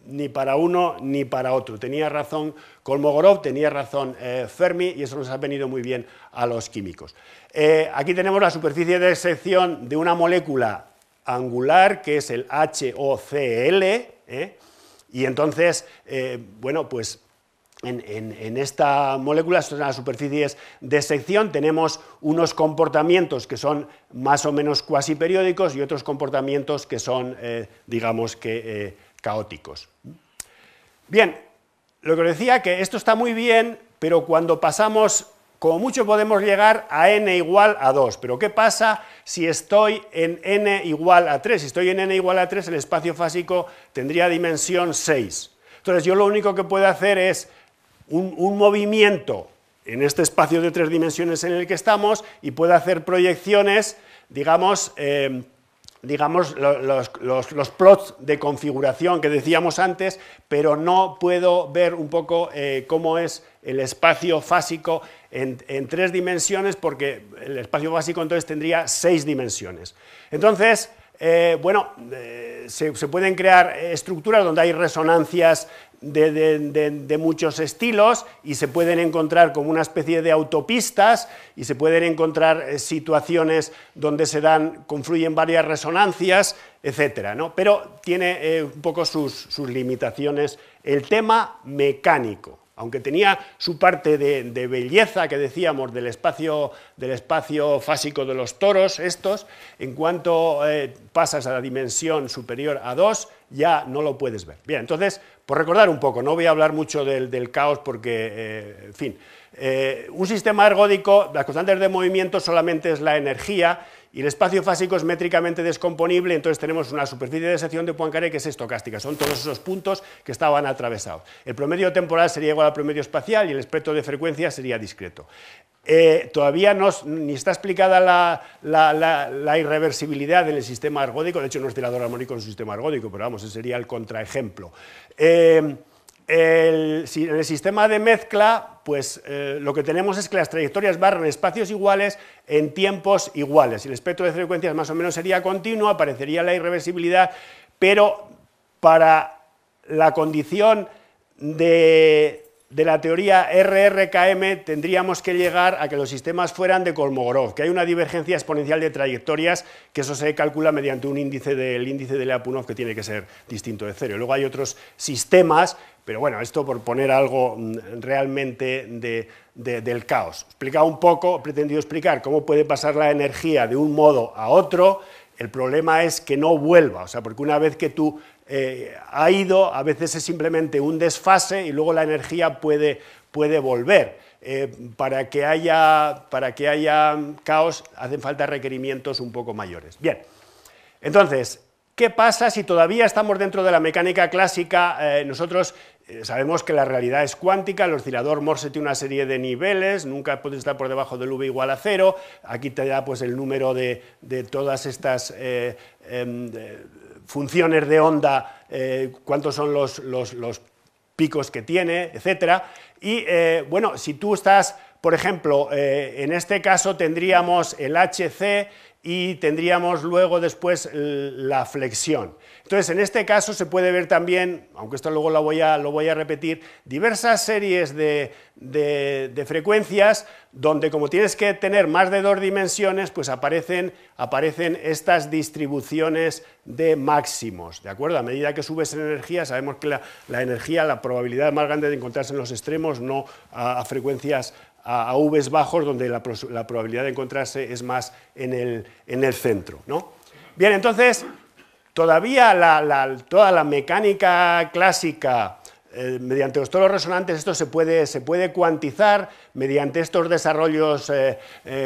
ni para uno ni para otro. Tenía razón Kolmogorov, tenía razón Fermi, y eso nos ha venido muy bien a los químicos. Aquí tenemos la superficie de sección de una molécula angular, que es el HOCl, y entonces, bueno, pues en esta molécula, estas son las superficies de sección, tenemos unos comportamientos que son más o menos cuasi periódicos y otros comportamientos que son, digamos que, caóticos. Bien, lo que os decía, que esto está muy bien, pero cuando pasamos, como mucho podemos llegar a n igual a 2, pero ¿qué pasa si estoy en n igual a 3? Si estoy en n igual a 3, el espacio fásico tendría dimensión 6. Entonces yo lo único que puedo hacer es un movimiento en este espacio de 3 dimensiones en el que estamos y puedo hacer proyecciones, digamos, los plots de configuración que decíamos antes, pero no puedo ver un poco cómo es el espacio fásico en 3 dimensiones, porque el espacio básico entonces tendría 6 dimensiones. Entonces, bueno, se pueden crear estructuras donde hay resonancias de muchos estilos y se pueden encontrar como una especie de autopistas y se pueden encontrar situaciones donde confluyen varias resonancias, etcétera, ¿no? Pero tiene un poco sus limitaciones el tema mecánico. Aunque tenía su parte de belleza, que decíamos, del espacio fásico de los toros estos, en cuanto pasas a la dimensión superior a 2, ya no lo puedes ver. Bien, entonces, por recordar un poco, no voy a hablar mucho del caos porque, en fin, un sistema ergódico, las constantes de movimiento solamente es la energía, y el espacio fásico es métricamente descomponible, entonces tenemos una superficie de sección de Poincaré que es estocástica, son todos esos puntos que estaban atravesados. El promedio temporal sería igual al promedio espacial y el espectro de frecuencia sería discreto. Todavía ni está explicada la irreversibilidad en el sistema ergódico, de hecho no es oscilador armónico en un sistema ergódico, pero vamos, ese sería el contraejemplo. En el sistema de mezcla, pues lo que tenemos es que las trayectorias barran espacios iguales en tiempos iguales. El espectro de frecuencias más o menos sería continuo, aparecería la irreversibilidad, pero para la condición de la teoría RRKM tendríamos que llegar a que los sistemas fueran de Kolmogorov, que hay una divergencia exponencial de trayectorias, que eso se calcula mediante un índice del índice de Lyapunov que tiene que ser distinto de cero. Luego hay otros sistemas, pero bueno, esto por poner algo realmente del caos. He explicado un poco, he pretendido explicar cómo puede pasar la energía de un modo a otro. El problema es que no vuelva, o sea, porque una vez que tú ha ido, a veces es simplemente un desfase y luego la energía puede volver. Para que haya caos hacen falta requerimientos un poco mayores. Bien, entonces, ¿qué pasa si todavía estamos dentro de la mecánica clásica? Nosotros sabemos que la realidad es cuántica, el oscilador Morse tiene una serie de niveles, nunca puedes estar por debajo del V igual a 0, aquí te da pues el número de todas estas funciones de onda, cuántos son los picos que tiene, etcétera. Y bueno, si tú estás, por ejemplo, en este caso tendríamos el HC y tendríamos luego después la flexión. Entonces, en este caso se puede ver también, aunque esto luego lo voy a repetir, diversas series de frecuencias donde, como tienes que tener más de 2 dimensiones, pues aparecen estas distribuciones de máximos, ¿de acuerdo? A medida que subes en energía, sabemos que la energía, la probabilidad más grande de encontrarse en los extremos, no a frecuencias a Vs bajos, donde la probabilidad de encontrarse es más en el centro, ¿no? Bien, entonces, todavía toda la mecánica clásica, mediante los toros resonantes, esto se puede cuantizar mediante estos desarrollos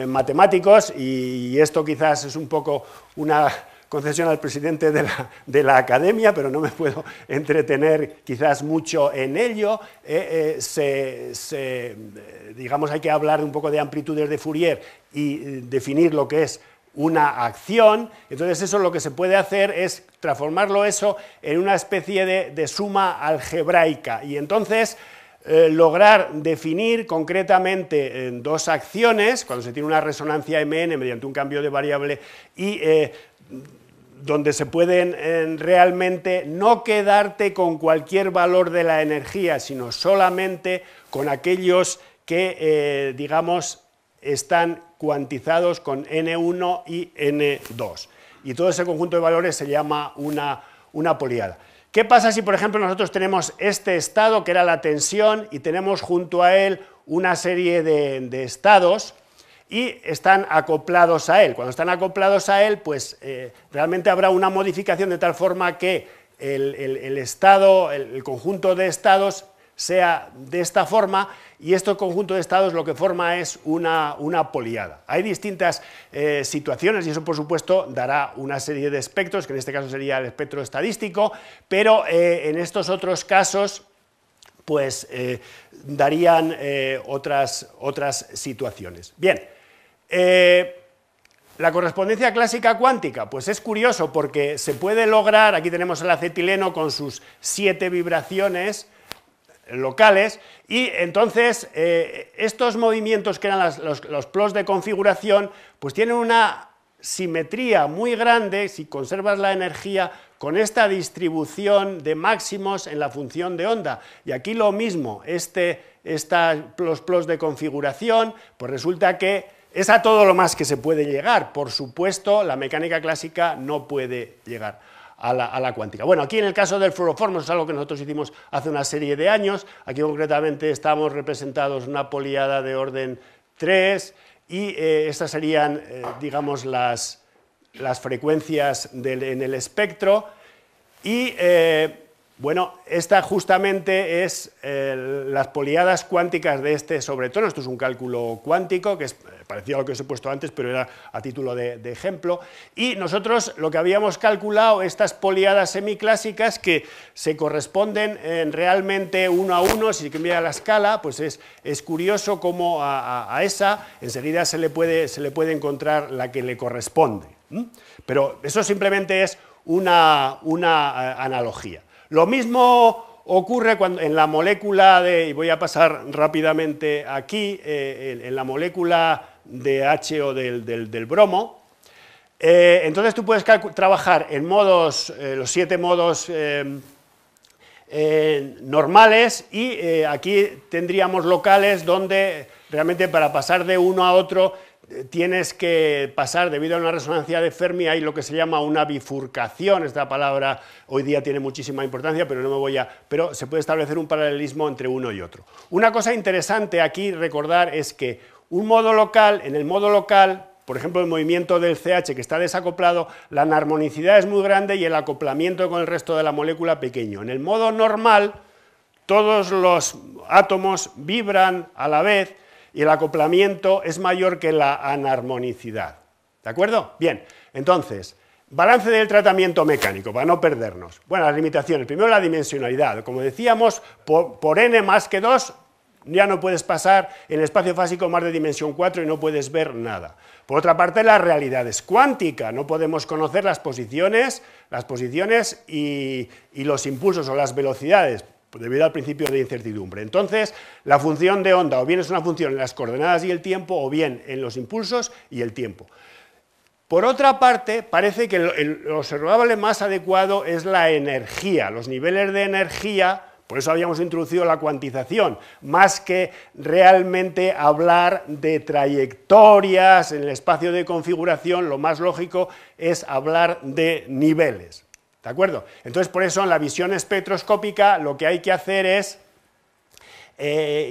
matemáticos, y esto quizás es un poco una concesión al presidente de la academia, pero no me puedo entretener quizás mucho en ello. Digamos, hay que hablar un poco de amplitudes de Fourier y definir lo que es una acción. Entonces, eso lo que se puede hacer es transformarlo eso en una especie de suma algebraica, y entonces lograr definir concretamente en 2 acciones, cuando se tiene una resonancia Mn mediante un cambio de variable, y donde se pueden realmente no quedarte con cualquier valor de la energía, sino solamente con aquellos que, digamos, están cuantizados con N1 y N2. Y todo ese conjunto de valores se llama una poliada. ¿Qué pasa si, por ejemplo, nosotros tenemos este estado, que era la tensión, y tenemos junto a él una serie de estados, y están acoplados a él? Cuando están acoplados a él, pues realmente habrá una modificación de tal forma que el estado, el conjunto de estados sea de esta forma, y este conjunto de estados lo que forma es una poliada. Hay distintas situaciones, y eso por supuesto dará una serie de espectros, que en este caso sería el espectro estadístico, pero en estos otros casos pues darían otras situaciones. Bien. La correspondencia clásica cuántica, pues es curioso porque se puede lograr. Aquí tenemos el acetileno con sus 7 vibraciones locales, y entonces estos movimientos que eran los plots de configuración, pues tienen una simetría muy grande si conservas la energía con esta distribución de máximos en la función de onda. Y aquí lo mismo, los plots de configuración, pues resulta que es a todo lo más que se puede llegar. Por supuesto, la mecánica clásica no puede llegar a la cuántica. Bueno, aquí en el caso del fluoroformo, es algo que nosotros hicimos hace una serie de años. Aquí concretamente estamos representados una poliada de orden 3, y estas serían, digamos, las frecuencias en el espectro, y bueno, esta justamente es las poliadas cuánticas de este sobretono. Esto es un cálculo cuántico, que es parecido a lo que os he puesto antes, pero era a título de ejemplo. Y nosotros lo que habíamos calculado, estas poliadas semiclásicas, que se corresponden realmente 1 a 1, si cambia la escala, pues es curioso cómo a esa enseguida se le puede encontrar la que le corresponde. Pero eso simplemente es una analogía. Lo mismo ocurre en la molécula y voy a pasar rápidamente aquí, en la molécula de HO del bromo. Entonces tú puedes trabajar en modos, los 7 modos normales, y aquí tendríamos locales donde realmente para pasar de uno a otro tienes que pasar, debido a una resonancia de Fermi, hay lo que se llama una bifurcación. Esta palabra hoy día tiene muchísima importancia, pero se puede establecer un paralelismo entre uno y otro. Una cosa interesante aquí recordar es que en el modo local, por ejemplo, el movimiento del CH, que está desacoplado, la anarmonicidad es muy grande y el acoplamiento con el resto de la molécula pequeño. En el modo normal, todos los átomos vibran a la vez, y el acoplamiento es mayor que la anarmonicidad. ¿De acuerdo? Bien, entonces, balance del tratamiento mecánico, para no perdernos. Bueno, las limitaciones. Primero, la dimensionalidad. Como decíamos, por n más que 2, ya no puedes pasar en el espacio fásico más de dimensión 4 y no puedes ver nada. Por otra parte, la realidad es cuántica. No podemos conocer las posiciones y los impulsos o las velocidades, debido al principio de incertidumbre. Entonces, la función de onda o bien es una función en las coordenadas y el tiempo, o bien en los impulsos y el tiempo. Por otra parte, parece que lo observable más adecuado es la energía, los niveles de energía. Por eso habíamos introducido la cuantización, más que realmente hablar de trayectorias en el espacio de configuración, lo más lógico es hablar de niveles, ¿de acuerdo? Entonces, por eso en la visión espectroscópica lo que hay que hacer es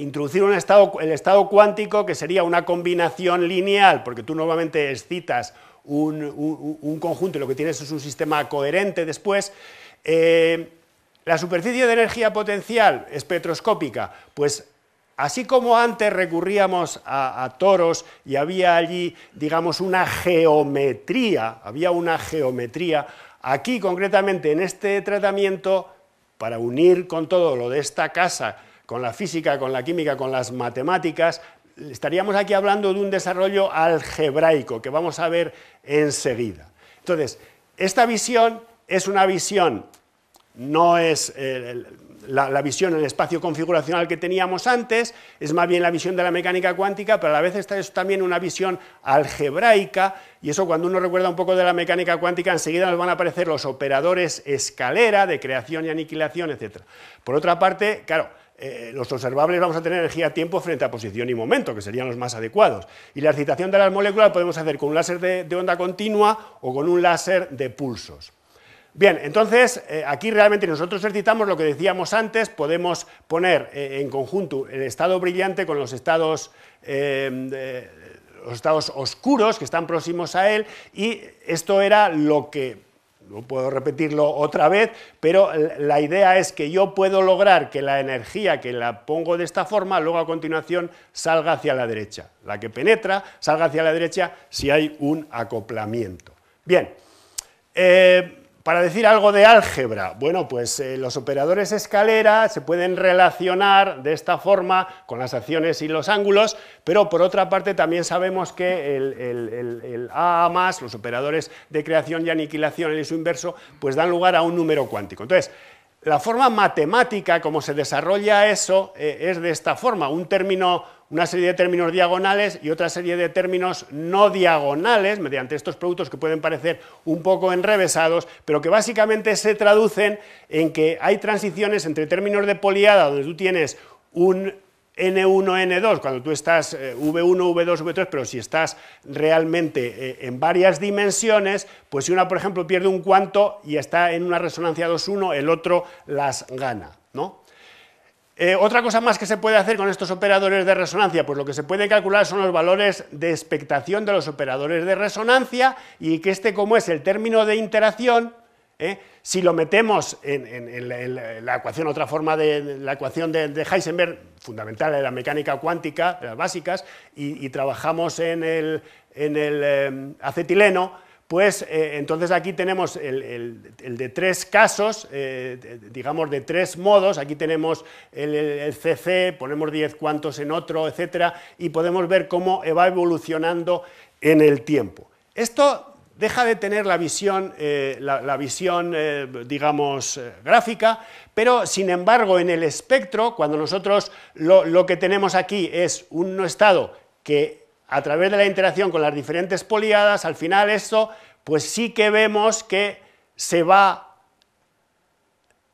introducir el estado cuántico, que sería una combinación lineal, porque tú normalmente excitas un conjunto y lo que tienes es un sistema coherente después. La superficie de energía potencial espectroscópica, pues así como antes recurríamos a toros y había allí, digamos, una geometría, aquí concretamente en este tratamiento, para unir con todo lo de esta casa, con la física, con la química, con las matemáticas, estaríamos aquí hablando de un desarrollo algebraico que vamos a ver enseguida. Entonces, esta visión es una visión, no es la visión en el espacio configuracional que teníamos antes, es más bien la visión de la mecánica cuántica, pero a la vez esta es también una visión algebraica, y eso cuando uno recuerda un poco de la mecánica cuántica, enseguida nos van a aparecer los operadores escalera de creación y aniquilación, etc. Por otra parte, claro, los observables vamos a tener energía-tiempo frente a posición y momento, que serían los más adecuados. Y la excitación de las moléculas la podemos hacer con un láser de onda continua o con un láser de pulsos. Bien, entonces, aquí realmente nosotros excitamos lo que decíamos antes, podemos poner en conjunto el estado brillante con los estados oscuros que están próximos a él, y esto era lo que... No puedo repetirlo otra vez, pero la idea es que yo puedo lograr que la energía que la pongo de esta forma, luego a continuación salga hacia la derecha. La que penetra salga hacia la derecha si hay un acoplamiento. Bien, para decir algo de álgebra, bueno, pues los operadores escalera se pueden relacionar de esta forma con las acciones y los ángulos, pero por otra parte también sabemos que el AA+, los operadores de creación y aniquilación y su inverso, pues dan lugar a un número cuántico. Entonces, la forma matemática como se desarrolla eso es de esta forma, una serie de términos diagonales y otra serie de términos no diagonales, mediante estos productos que pueden parecer un poco enrevesados, pero que básicamente se traducen en que hay transiciones entre términos de poliada, donde tú tienes un N1, N2, cuando tú estás V1, V2, V3, pero si estás realmente en varias dimensiones, pues si una, por ejemplo, pierde un cuanto y está en una resonancia 2,1, el otro las gana, ¿no? Otra cosa más que se puede hacer con estos operadores de resonancia, pues lo que se puede calcular son los valores de expectación de los operadores de resonancia, y que como es el término de interacción, si lo metemos en la ecuación, otra forma de la ecuación de Heisenberg, fundamental de la mecánica cuántica, de las básicas, y trabajamos en el acetileno, pues entonces aquí tenemos el de tres casos, digamos de tres modos. Aquí tenemos el CC, ponemos 10 cuantos en otro, etcétera, y podemos ver cómo va evolucionando en el tiempo. Esto deja de tener la visión, digamos, gráfica, pero sin embargo en el espectro, cuando nosotros lo que tenemos aquí es un estado que a través de la interacción con las diferentes poliadas, al final esto, pues sí que vemos que se va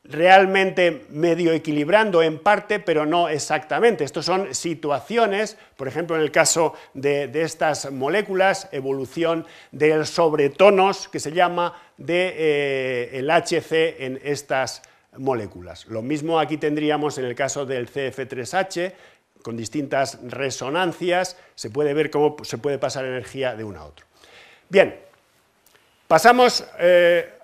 realmente medio equilibrando en parte, pero no exactamente. Estos son situaciones, por ejemplo, en el caso de estas moléculas, evolución del sobretonos, que se llama, el HC en estas moléculas. Lo mismo aquí tendríamos en el caso del CF3H, con distintas resonancias, se puede ver cómo se puede pasar energía de uno a otro. Bien, pasamos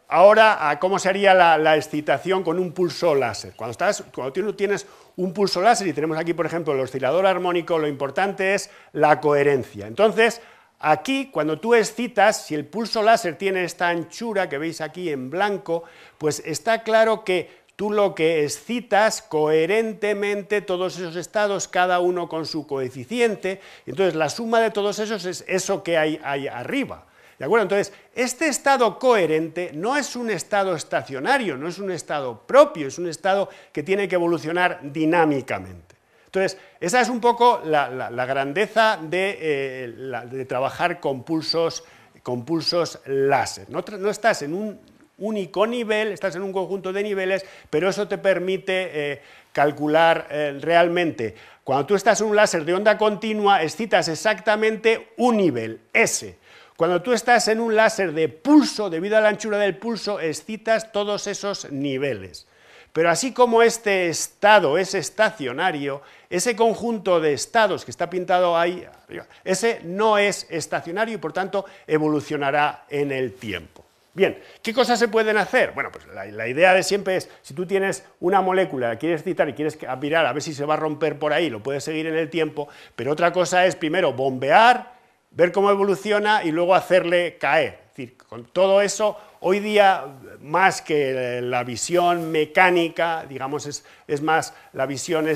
ahora a cómo se haría la excitación con un pulso láser. Cuando tú tienes un pulso láser, y tenemos aquí, por ejemplo, el oscilador armónico, lo importante es la coherencia. Entonces, aquí, cuando tú excitas, si el pulso láser tiene esta anchura que veis aquí en blanco, pues está claro que tú lo que excitas coherentemente todos esos estados, cada uno con su coeficiente, entonces la suma de todos esos es eso que hay arriba. ¿De acuerdo? Entonces, este estado coherente no es un estado estacionario, no es un estado propio, es un estado que tiene que evolucionar dinámicamente. Entonces, esa es un poco la grandeza de trabajar con pulsos con pulsos láser. No estás en un único nivel, estás en un conjunto de niveles, pero eso te permite calcular realmente. Cuando tú estás en un láser de onda continua, excitas exactamente un nivel, S. Cuando tú estás en un láser de pulso, debido a la anchura del pulso, excitas todos esos niveles. Pero así como este estado es estacionario, ese conjunto de estados que está pintado ahí arriba, ese no es estacionario y por tanto evolucionará en el tiempo. Bien, ¿qué cosas se pueden hacer? Bueno, pues la idea de siempre es, si tú tienes una molécula, la quieres excitar y quieres mirar a ver si se va a romper por ahí, lo puedes seguir en el tiempo, pero otra cosa es primero bombear, ver cómo evoluciona y luego hacerle caer. Es decir, con todo eso, hoy día, más que la visión mecánica, digamos, es más la visión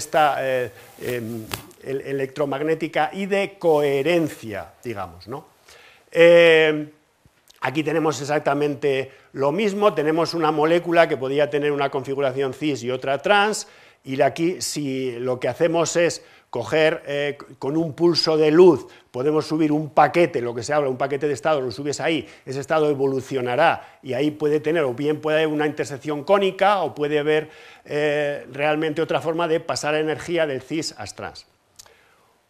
electromagnética y de coherencia, digamos, ¿no? Aquí tenemos exactamente lo mismo, tenemos una molécula que podría tener una configuración cis y otra trans, y aquí si lo que hacemos es coger con un pulso de luz, podemos subir un paquete, lo que se habla, un paquete de estado, lo subes ahí, ese estado evolucionará y ahí puede tener, o bien puede haber una intersección cónica, o puede haber realmente otra forma de pasar energía del cis a trans.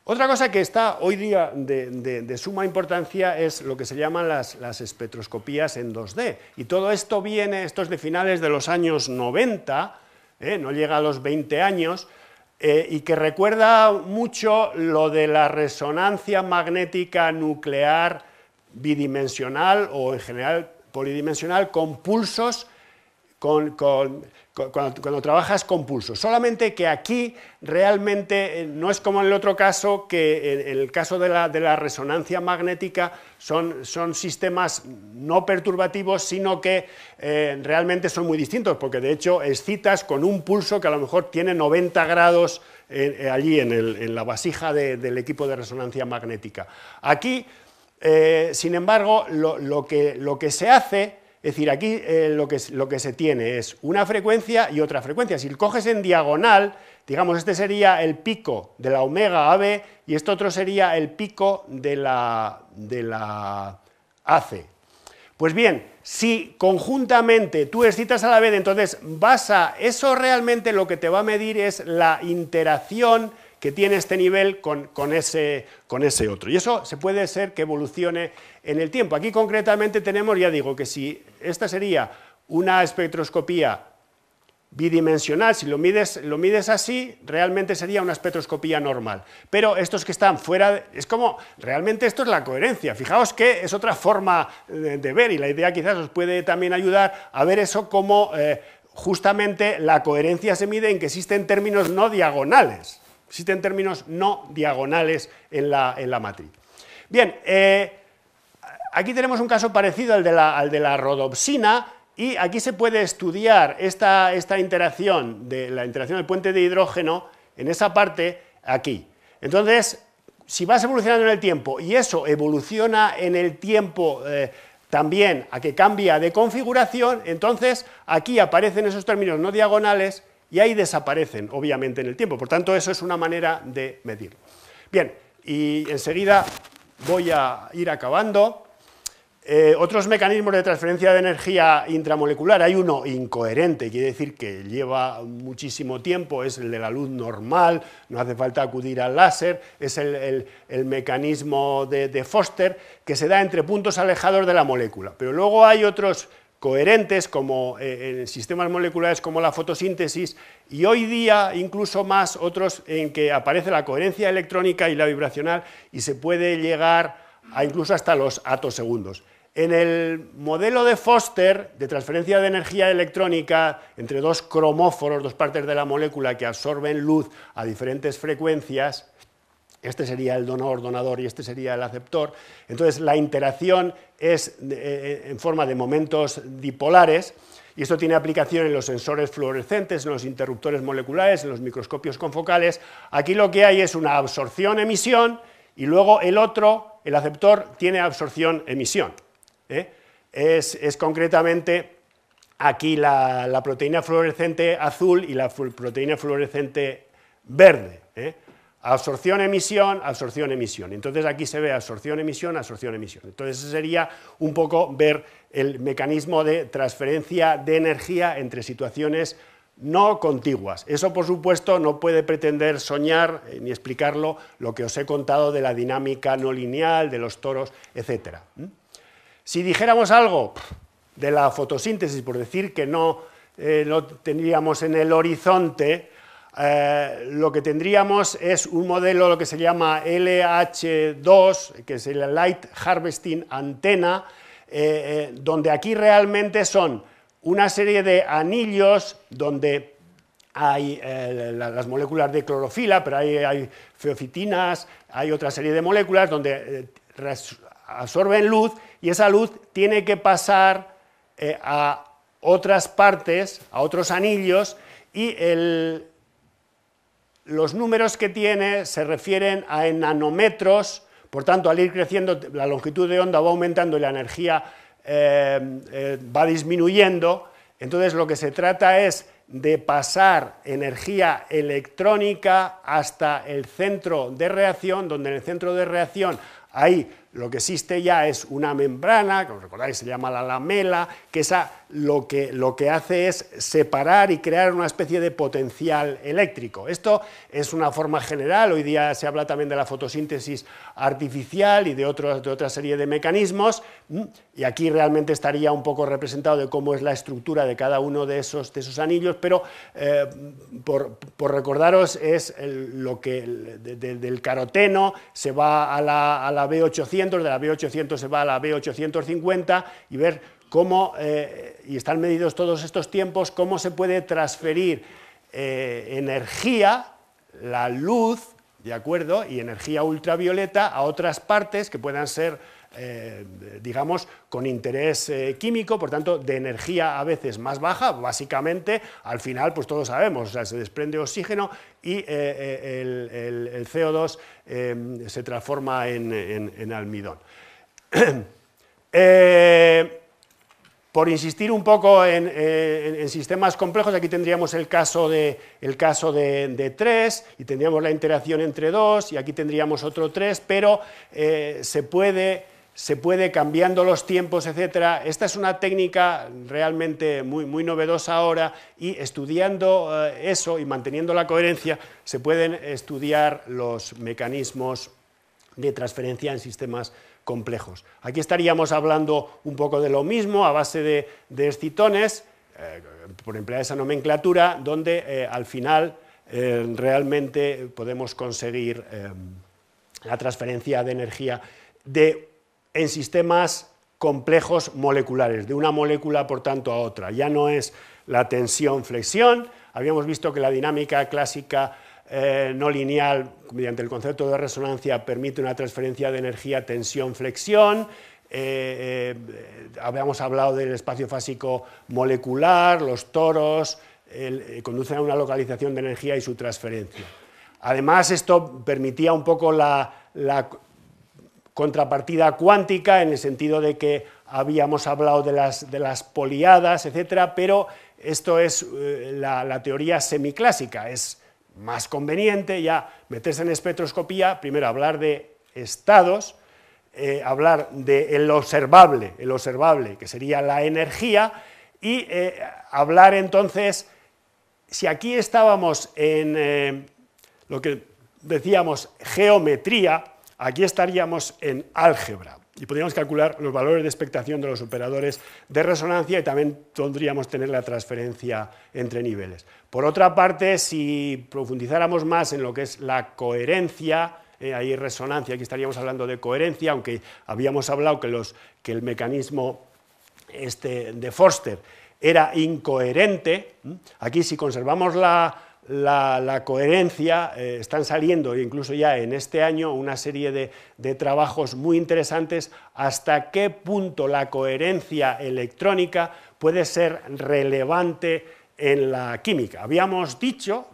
Otra cosa que está hoy día de suma importancia es lo que se llaman las espectroscopías en 2D. Y todo esto esto es de finales de los años 90, no llega a los 20 años, y que recuerda mucho lo de la resonancia magnética nuclear bidimensional o en general polidimensional con pulsos, cuando trabajas con pulsos, solamente que aquí realmente no es como en el otro caso, que en el caso de la resonancia magnética son sistemas no perturbativos, sino que realmente son muy distintos, porque de hecho excitas con un pulso que a lo mejor tiene 90 grados allí en la vasija del equipo de resonancia magnética. Aquí, sin embargo, lo que se hace... Es decir, aquí lo que se tiene es una frecuencia y otra frecuencia. Si lo coges en diagonal, digamos, este sería el pico de la omega AB y este otro sería el pico de la AC. Pues bien, si conjuntamente tú excitas a la vez, entonces eso realmente lo que te va a medir es la interacción que tiene este nivel con ese otro. Y eso se puede ser que evolucione en el tiempo. Aquí concretamente tenemos, ya digo, que si esta sería una espectroscopía bidimensional, si lo mides así, realmente sería una espectroscopía normal. Pero estos que están fuera, es como, realmente esto es la coherencia. Fijaos que es otra forma de ver, y la idea quizás os puede también ayudar a ver eso como justamente la coherencia se mide en que existen términos no diagonales. Existen términos no diagonales en la matriz. Bien, aquí tenemos un caso parecido al de la rodopsina, y aquí se puede estudiar esta interacción, la interacción del puente de hidrógeno, en esa parte aquí. Entonces, si vas evolucionando en el tiempo, y eso evoluciona en el tiempo también a que cambia de configuración, entonces aquí aparecen esos términos no diagonales, y ahí desaparecen, obviamente, en el tiempo. Por tanto, eso es una manera de medirlo. Bien, y enseguida voy a ir acabando. Otros mecanismos de transferencia de energía intramolecular, hay uno incoherente, quiere decir que lleva muchísimo tiempo, es el de la luz normal, no hace falta acudir al láser, es el mecanismo de Foster, que se da entre puntos alejados de la molécula. Pero luego hay otros coherentes, como en sistemas moleculares como la fotosíntesis, y hoy día incluso más otros en que aparece la coherencia electrónica y la vibracional, y se puede llegar a incluso hasta los atosegundos. En el modelo de Foster, de transferencia de energía electrónica entre dos cromóforos, dos partes de la molécula que absorben luz a diferentes frecuencias, este sería el donador y este sería el aceptor. Entonces, la interacción es en forma de momentos dipolares, y esto tiene aplicación en los sensores fluorescentes, en los interruptores moleculares, en los microscopios confocales. Aquí lo que hay es una absorción-emisión, y luego el aceptor, tiene absorción-emisión. Es concretamente aquí la proteína fluorescente azul y la proteína fluorescente verde. absorción, emisión, absorción, emisión. Entonces aquí se ve absorción, emisión, absorción, emisión. Entonces ese sería un poco ver el mecanismo de transferencia de energía entre situaciones no contiguas. Eso, por supuesto, no puede pretender soñar ni explicarlo lo que os he contado de la dinámica no lineal, de los toros, etc. Si dijéramos algo de la fotosíntesis, por decir que no lo tendríamos en el horizonte, lo que tendríamos es un modelo, lo que se llama LH2, que es el Light Harvesting Antenna, donde aquí realmente son una serie de anillos donde hay las moléculas de clorofila, pero hay feofitinas, hay otra serie de moléculas donde absorben luz y esa luz tiene que pasar a otras partes, a otros anillos, y los números que tiene se refieren a nanómetros. Por tanto, al ir creciendo, la longitud de onda va aumentando y la energía va disminuyendo. Entonces, lo que se trata es de pasar energía electrónica hasta el centro de reacción, donde en el centro de reacción ahí lo que existe ya es una membrana, que os recordáis se llama la lamela, que esa lo que hace es separar y crear una especie de potencial eléctrico. Esto es una forma general, hoy día se habla también de la fotosíntesis artificial y de otra serie de mecanismos, y aquí realmente estaría un poco representado de cómo es la estructura de cada uno de esos anillos, pero por recordaros es lo que del caroteno se va a la B800, de la B800 se va a la B850 y ver cómo, y están medidos todos estos tiempos, cómo se puede transferir energía, la luz, ¿de acuerdo?, y energía ultravioleta a otras partes que puedan ser, digamos, con interés químico, por tanto, de energía a veces más baja, básicamente, al final, pues todos sabemos, o sea, se desprende oxígeno y el CO2 se transforma en almidón. Por insistir un poco en sistemas complejos, aquí tendríamos el caso de 3 y tendríamos la interacción entre 2 y aquí tendríamos otro 3, pero se puede cambiando los tiempos, etcétera. Esta es una técnica realmente muy novedosa ahora y estudiando eso y manteniendo la coherencia se pueden estudiar los mecanismos de transferencia en sistemas complejos. Aquí estaríamos hablando un poco de lo mismo a base de excitones, por emplear esa nomenclatura, donde al final realmente podemos conseguir la transferencia de energía en sistemas complejos moleculares, de una molécula por tanto a otra. Ya no es la tensión-flexión, habíamos visto que la dinámica clásica no lineal, mediante el concepto de resonancia, permite una transferencia de energía tensión-flexión. Habíamos hablado del espacio fásico molecular, los toros, conducen a una localización de energía y su transferencia. Además, esto permitía un poco la contrapartida cuántica, en el sentido de que habíamos hablado de las poliadas, etcétera, pero esto es la teoría semiclásica, es más conveniente ya meterse en espectroscopía, primero hablar de estados, hablar del observable, que sería la energía, y hablar entonces, si aquí estábamos en lo que decíamos geometría, aquí estaríamos en álgebra, y podríamos calcular los valores de expectación de los operadores de resonancia y también podríamos tener la transferencia entre niveles. Por otra parte, si profundizáramos más en lo que es la coherencia, ahí resonancia, aquí estaríamos hablando de coherencia, aunque habíamos hablado que el mecanismo de Forster era incoherente, aquí si conservamos la coherencia, están saliendo incluso ya en este año una serie de trabajos muy interesantes hasta qué punto la coherencia electrónica puede ser relevante en la química. Habíamos dicho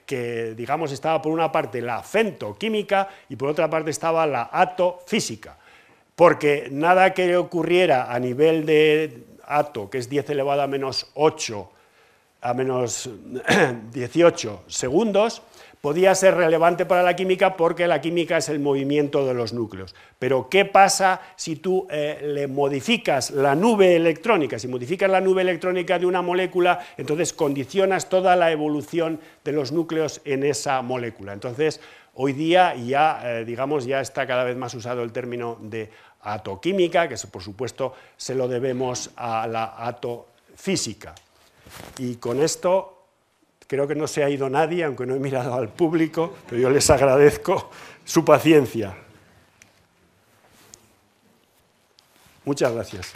que, digamos, estaba por una parte la femtoquímica y por otra parte estaba la atofísica, porque nada que ocurriera a nivel de ato, que es 10⁻⁸ a menos 18 segundos, podía ser relevante para la química porque la química es el movimiento de los núcleos. Pero ¿qué pasa si tú le modificas la nube electrónica? Si modificas la nube electrónica de una molécula, entonces condicionas toda la evolución de los núcleos en esa molécula. Entonces, hoy día ya, digamos, ya está cada vez más usado el término de atoquímica, que por supuesto se lo debemos a la atofísica. Y con esto creo que no se ha ido nadie, aunque no he mirado al público, pero yo les agradezco su paciencia. Muchas gracias.